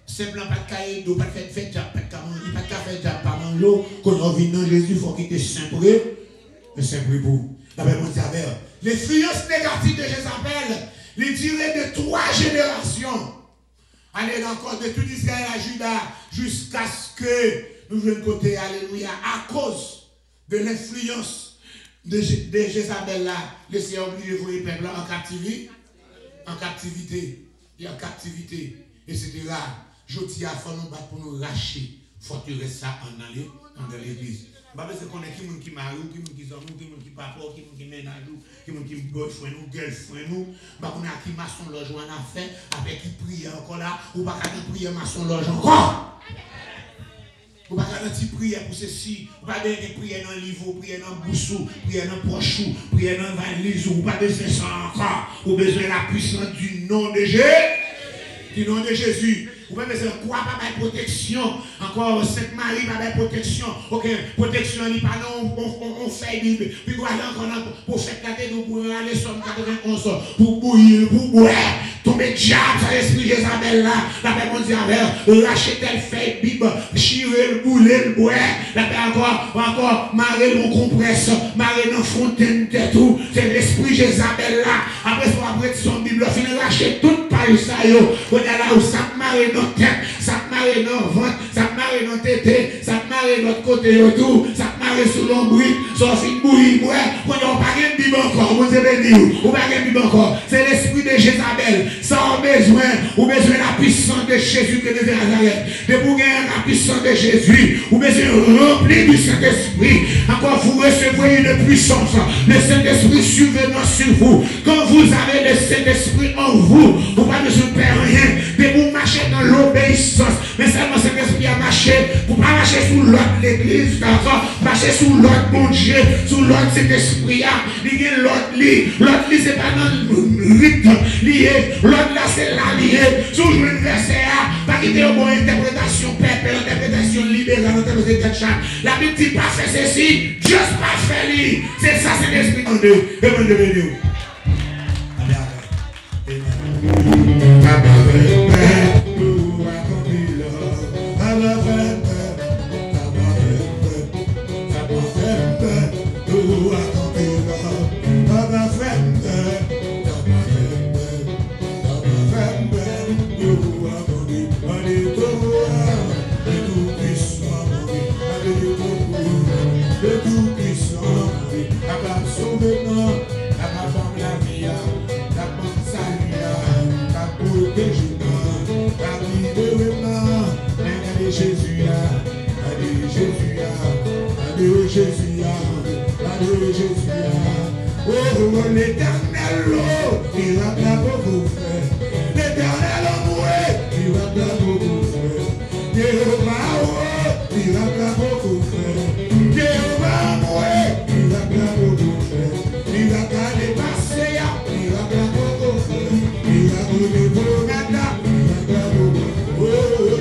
B: Simplement, pas de cahier d'eau, pas de faire job, pas de cahier, pas de faire job, pas de l'eau. Quand on vient dans Jésus, il faut quitter simple. Mais simple pour. La Bible dit avec l'influence négative de Jézabel, les durées de 3 générations. Allez encore de tout Israël à Juda, jusqu'à ce que nous venons côté, alléluia, à cause de l'influence de Jézabel là, le Seigneur obligé de vous les peuples en captivité, et en captivité, etc. Je dis à faut nous battre pour nous racher, forteresse ça dans l'église. Bah parce qu'on est qui marie, qui sont qui papa, qui ménage, qui boyfriend nous, girlfriend nous, bah on a qui maçon logement en affaire, avec qui prie encore là, ou pas qu'à prier maçon logement encore. Ou pas qu'à prière pour ceci, ou pas de prière dans le livre, prière dans le boussou, prière dans le pochou, prière dans le valise, ou pas besoin de ça encore, ou besoin de la puissance du nom de Jésus. Du nom de Jésus. Vous pouvez besoin de quoi, pas de protection. Encore, Sainte Marie, pas de protection. Ok, protection, il n'y a pas on fait Bible. Puis voilà encore pour faire cater nous pour aller sur 91 pour bouillir, pour boire. Tomber diable, ça l'esprit Jézabel là. La paix mondiale, lâcher tel fait Bible, chirer le bouler, le boire. La paix encore, marrer mon compresse, marrer dans fontaine de tout. C'est l'esprit Jézabel là. Après, son Bible, finir lâcher toute page ça yo. Là où ça marre dans tête, ça marre dans ventre, ça marre dans tête, ça marre de l'autre côté autour, ça marre sous l'ombril, ça finit bouillir, quand on n'a pas de Bible encore, vous avez dit, ou pas de Bible encore, c'est l'esprit de Jézabel, ça besoin de la puissance de Jésus que de Nazareth. De vous gagner la puissance de Jésus, vous besoin remplir du Saint-Esprit. Encore vous recevez une puissance. Le Saint-Esprit survenant sur vous. Quand vous avez le Saint-Esprit en vous, vous n'avez pas besoin de faire rien. De vous marcher dans l'obéissance. Mais seulement le Saint-Esprit a marché. Vous ne pas marcher sous l'autre l'église, marcher sous l'autre mon Dieu, sous l'autre Saint-Esprit. Il y a l'autre lit. L'autre lit, c'est pas dans le rythme lié. L'autre là, c'est la lié. Sous le verset A, pas quitter une bonne interprétation, pépère, interprétation libérale, interprétation. La Bible dit pas faire ceci, juste pas faire lui. C'est ça, c'est l'esprit en deux. Et mon Dieu. Oh, l'éternel, il va bien beaucoup faire. L'éternel, il va bien beaucoup faire. Jéhovah, il va bien beaucoup faire. Jéhovah, il va bien beaucoup faire. Il va bien dépasser, il va bien beaucoup faire. Il va donner pour maintenant, il va bien beaucoup. Oh,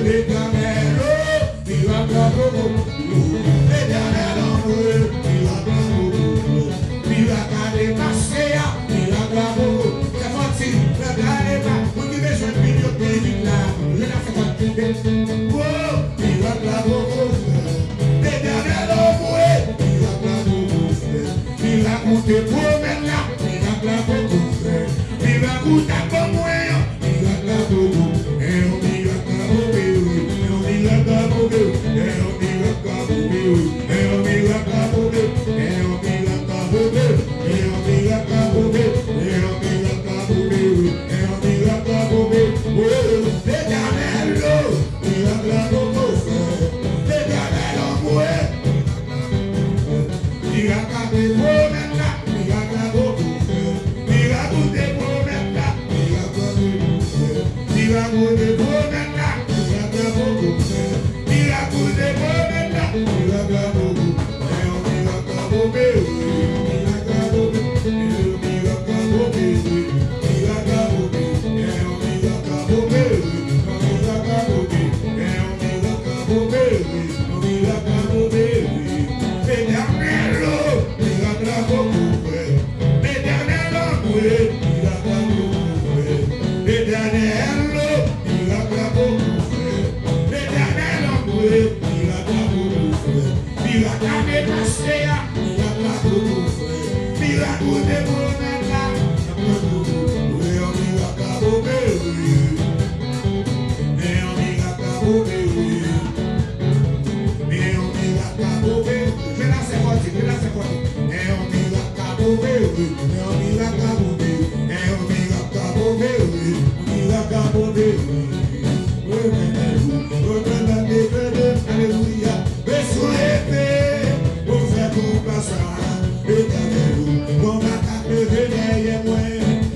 B: l'éternel, il va bien beaucoup. L'éternel, il va bien beaucoup. Il va bien dépasser, il va bien beaucoup. C'est fort, il va bien dépasser. Vous qui besoin de milieu de vie là, je l'ai fait. Oh, il va bien beaucoup. L'éternel, il va bien beaucoup. Il va compter pour maintenant, il va bien beaucoup. Il va compter pour moi, il va bien beaucoup. Et on dit va bien beaucoup. Et on dit va bien beaucoup. Et on dit va bien beaucoup. Et on dit va bien beaucoup. Et on dit va bien beaucoup. Et on dit va bien beaucoup. Et on dit va bien beaucoup. Et on dit va bien beaucoup. Oh, l'éternel, il va bien beaucoup. L'éternel, il va garder pour maintenant. Il va bien beaucoup. Il va goûter pour maintenant. Il va bien beaucoup. Il va goûter pour maintenant. Il va bien beaucoup. Il va goûter pour maintenant. Il va bien beaucoup. Et on dit va bien beaucoup. Il va bien beaucoup. Il va bien beaucoup. Il va bien beaucoup. Et on dit va bien beaucoup. On dit va bien beaucoup. Et on dit va bien beaucoup. On dit va bien beaucoup. L'éternel, il va bien beaucoup. L'éternel, il va bien beaucoup. L'éternel, il va bien beaucoup. L'éternel, il va bien beaucoup. Il va bien dépasser, il va bien beaucoup. Il va goûter pour maintenant. Et on dit va bien beaucoup. Et on dit va bien beaucoup. Et on dit va bien beaucoup. Je la sais pas, je la sais pas. Et on dit va bien beaucoup. Et on dit va bien beaucoup. Et on dit va bien beaucoup. On dit va bien beaucoup. Alléluia. Besoin épée pour faire compassion. Éternel, on va taper derrière moi.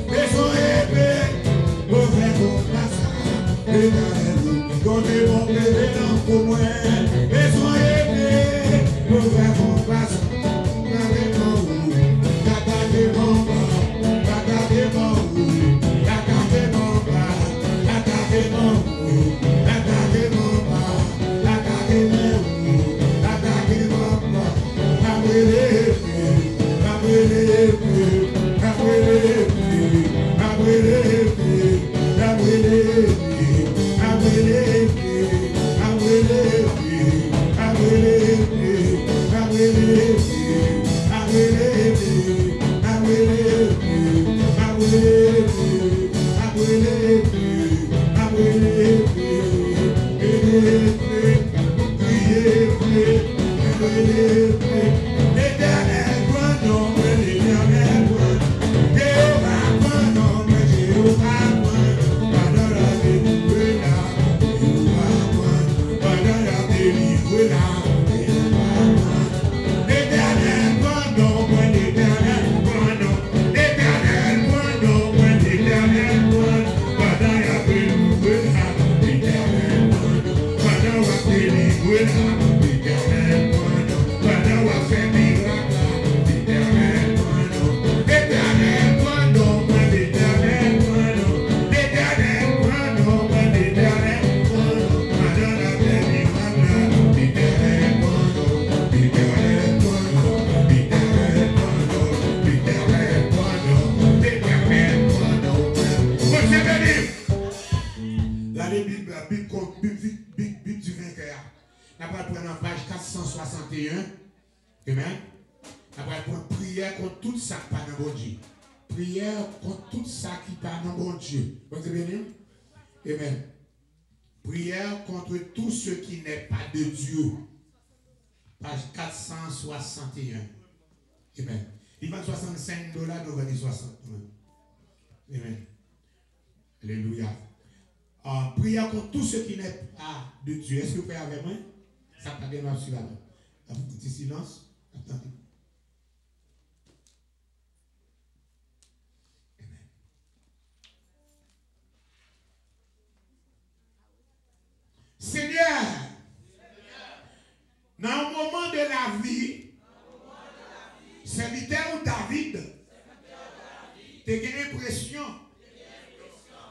B: Besoin épée pour faire compassion. Éternel, donnez mon président pour moi. Besoin épée pour faire compassion. Gardez mon va prendre en page 461. Amen. Après, prendre prière contre tout ça qui n'est pas dans mon Dieu. Prière contre tout ça qui n'est pas dans mon Dieu. Vous comprenez bien? Amen. Prière contre tout ce qui n'est pas de Dieu. Page 461. Amen. Il va $65, nous va dire 60. Amen. Alléluia. Prière contre tout ce qui n'est pas de Dieu. Est-ce que vous pouvez avec moi? Ça pas bien sur la main. Un petit silence. Attendez. Amen. Seigneur, dans un moment de la vie, serviteur David, tu as l'impression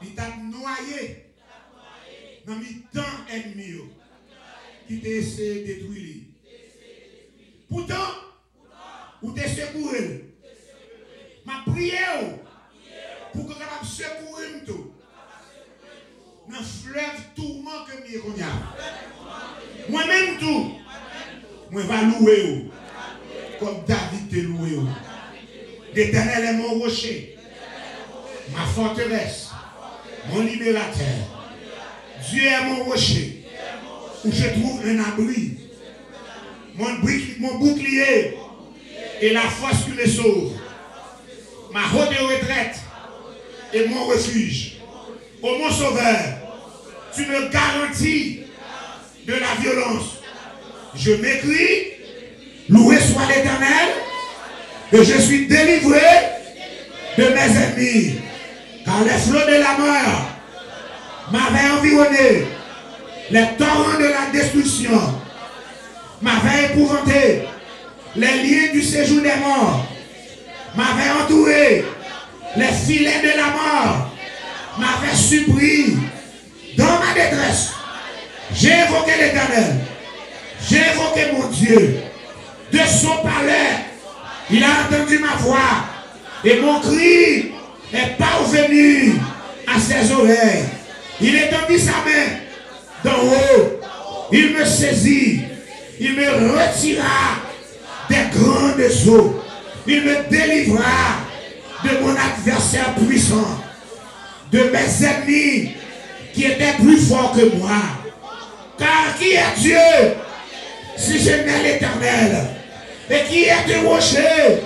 B: qu'il t'a noyé dans le temps ennemi qui t'a essayé de détruire. Pourtant, vous t'es secouru. Ma prière pour que vous puissiez secourir tout. Dans le fleuve tourment que je connais. Moi-même tout. Moi je vais louer. Comme David te loué. L'Éternel est mon rocher. Ma forteresse. Mon libérateur. Dieu est mon rocher. Où je trouve un abri. Mon bouclier. Et la force qui me sauve. Ma haute retraite. Et mon refuge. Ô mon sauveur. Tu me garantis de la violence. Je m'écris. Loué soit l'Éternel, que je suis délivré de mes ennemis. Car les flots de la mort m'avaient environné. Les torrents de la destruction m'avaient épouvanté. Les liens du séjour des morts m'avaient entouré. Les filets de la mort m'avaient surpris. Dans ma détresse, j'ai invoqué l'Éternel. J'ai invoqué mon Dieu. De son palais, il a entendu ma voix et mon cri est parvenu à ses oreilles. Il étendit sa main d'en haut, il me saisit, il me retira des grandes eaux, il me délivra de mon adversaire puissant, de mes ennemis qui étaient plus forts que moi. Car qui est Dieu si ce n'est l'Éternel? Et qui est le rocher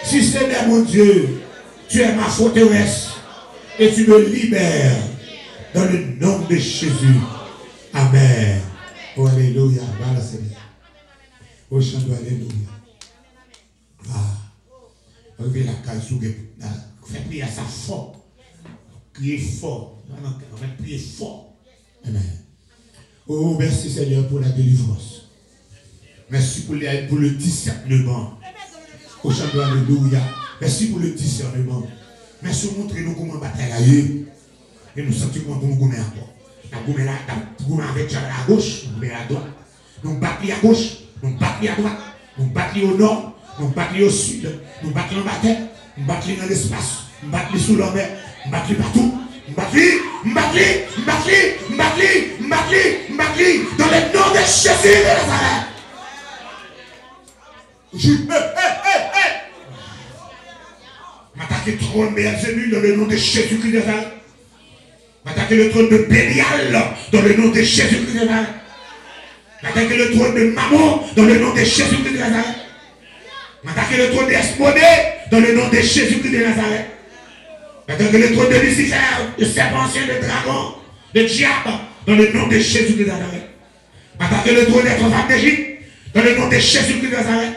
B: si ce n'est mon Dieu? Tu es ma forteresse et tu me libères dans le nom de Jésus. Amen. Oh, alléluia. Voilà, Seigneur. Oh, chant de alléluia. Regardez la case sous le. Faites prier à sa fort. Criez fort. On va prier fort. Amen. Oh, merci Seigneur pour la délivrance. Merci pour le discernement. Au chant de alléluia. Merci pour le discernement. Merci pour montrer nous comment batailler. Et nous sentons comment nous gommer encore. Nous gommer avec la gauche, nous gommer à droite. Nous battons à gauche, nous battons à droite. Nous battons au nord, nous battons au sud. Nous battons en bataille, nous battons dans l'espace. Nous battons sous la mer, nous battons partout. Nous battons dans le nom de Jésus de Nazareth. M'attaquer le trône Beelzébul dans le nom de Jésus-Christ de Nazareth. M'attaquer le trône de Bélial dans le nom de Jésus-Christ de Nazareth. M'attaquer le trône de Mammon dans le nom de Jésus-Christ de Nazareth. M'attaquer le trône d'Esmodée dans le nom de Jésus-Christ de Nazareth. M'attaquer le trône de Lucifer, le serpent ancien, le dragon, le diable dans le nom de Jésus-Christ de Nazareth. M'attaquer le trône d'être femme d'Égypte dans le nom de Jésus-Christ de Nazareth.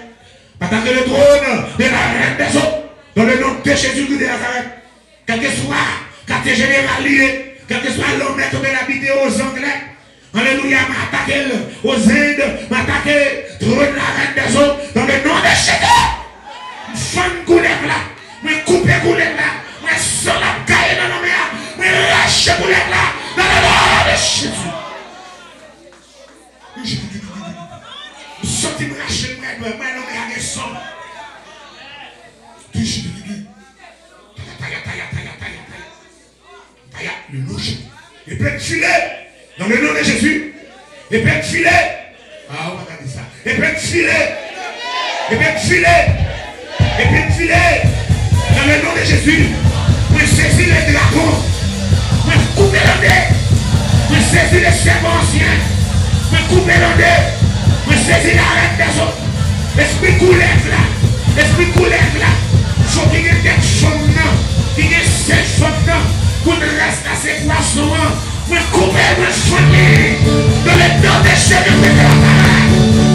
B: M'attaquer le trône de la reine des eaux dans le nom de Jésus-Christ de Nazareth. Quel que soit quartier général lié, quel que soit l'homme qui va l'habiter aux Anglais, alléluia, m'attaquer aux Indes, m'attaquer le trône de la reine des eaux dans le nom de Jésus. Femme couleur là, me couper couleur là, me sans la caille dans le mer, me lâcher couleur là dans le nom de Jésus. Sorti me lâcher moi non mais à son. Le louche. Et plein de filets dans le nom de Jésus. Et plein de filets. Et puis filer. Et puis filer. Et puis filer. Dans le nom de Jésus. Vous saisissez les dragons. Vous coupez le nez. Vous saisissez les serpents anciens. Vous coupez le nez. Vous saisissez la reine des autres. Esprit coulève là. Esprit coulève là. Faut qu'il y ait des chaumes là. Qu'il y ait 7 chaumes là. Pour ne rester à ces poissons. Vous coupez, vous soignez. Dans le nom des chefs de la parole.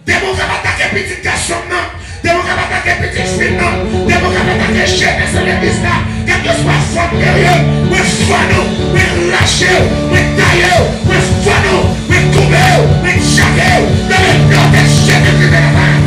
B: Démon qui va attaquer petit garçon non. Démon qui va attaquer petit fille non. Démon qui va attaquer chef de l'église là. Quel que soit forme derrière. Vous soignez, vous lâchez, vous taillez, vous soignez, vous coupez, vous chaquez. Dans le nom des chefs de la parole.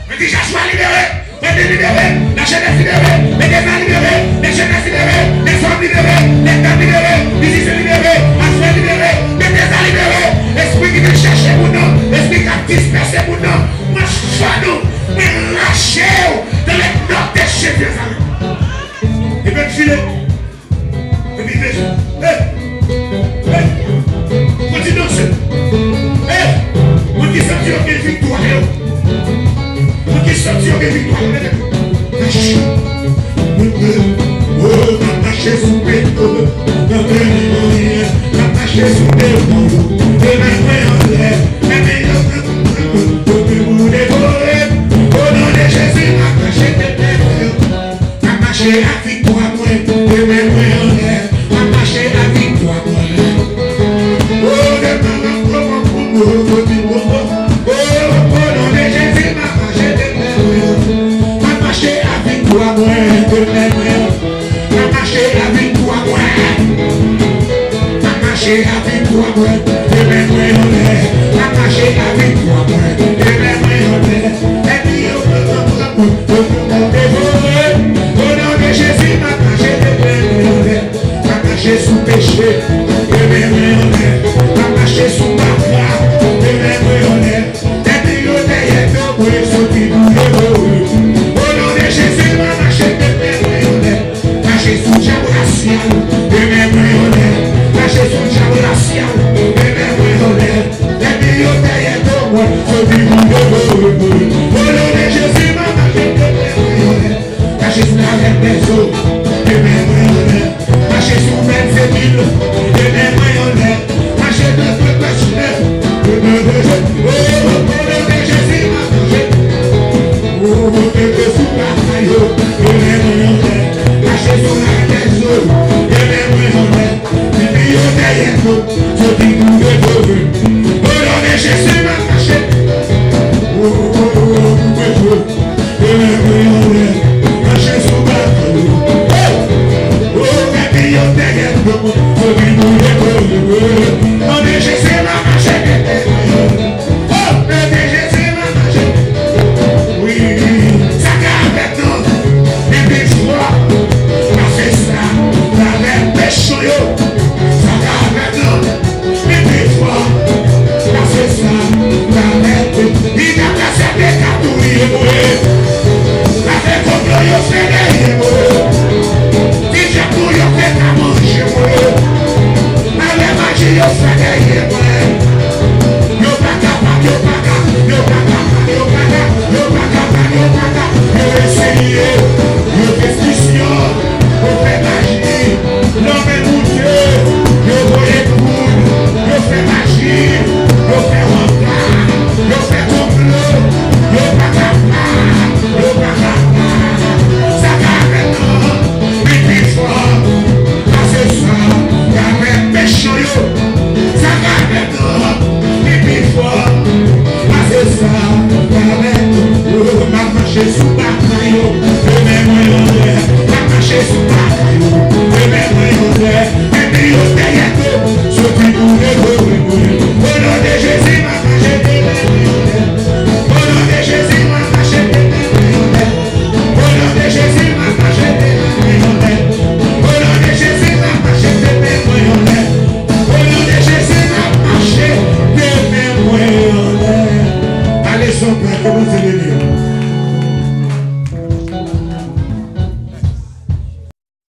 B: Mais déjà sois libéré. Mais libéré, la jeunesse libérée, les démons libérés, les jeunesses libérées, les femmes libérées, les dames libérées, les musiciens libérés, les frères libérés, les désert libérés, l'esprit qui veut chercher mon nom, l'esprit qui a dispersé mon nom, moi sois-nous, mais lâchez-vous dans les noms des chefs des amis. Et bien filer, et puis continue danser. On dit sentir que victoire. On dit sentir que victoire. Oh, m'attacher sous pétole, m'attacher sous pétole, et m'attacher en l'air, au nom de Jésus, m'attacher tes pétoles, m'attacher à victoire, moi, et m'attacher en l'air, m'attacher à victoire, moi. Oh, de sous péché, et même en l'air, marcher sous ma foi, et même en l'air, et puis au derrière, pour les sortir pour les au nom de Jésus, m'a marché de même en l'air, marcher sous diable racial, et même en l'air, marcher sous diable racial, et même en l'air, et puis au derrière, pour moi, sortir pour les au nom de Jésus, m'a marché de même en l'air, marcher sous la reine des eaux, et même en l'air. Marcher sur 27 000, et même en l'air, marcher de tout personnel, au nom de Jésus, m'a mangé, au nom de Jésus, m'a mangé, et même en l'air, marcher sur la des eaux, et même en l'air, et puis au derrière nous, ce qui nous dévore, au nom de Jésus, m'a mangé, au nom de Jésus, et même en l'air, marcher sur la des eaux. On est Jésus, ma marche. Oh, Jésus, ma marche. Oui, ça garde maintenant. Les bêtements, c'est ça. La même péché. Ça garde maintenant. Les bêtements, c'est ça.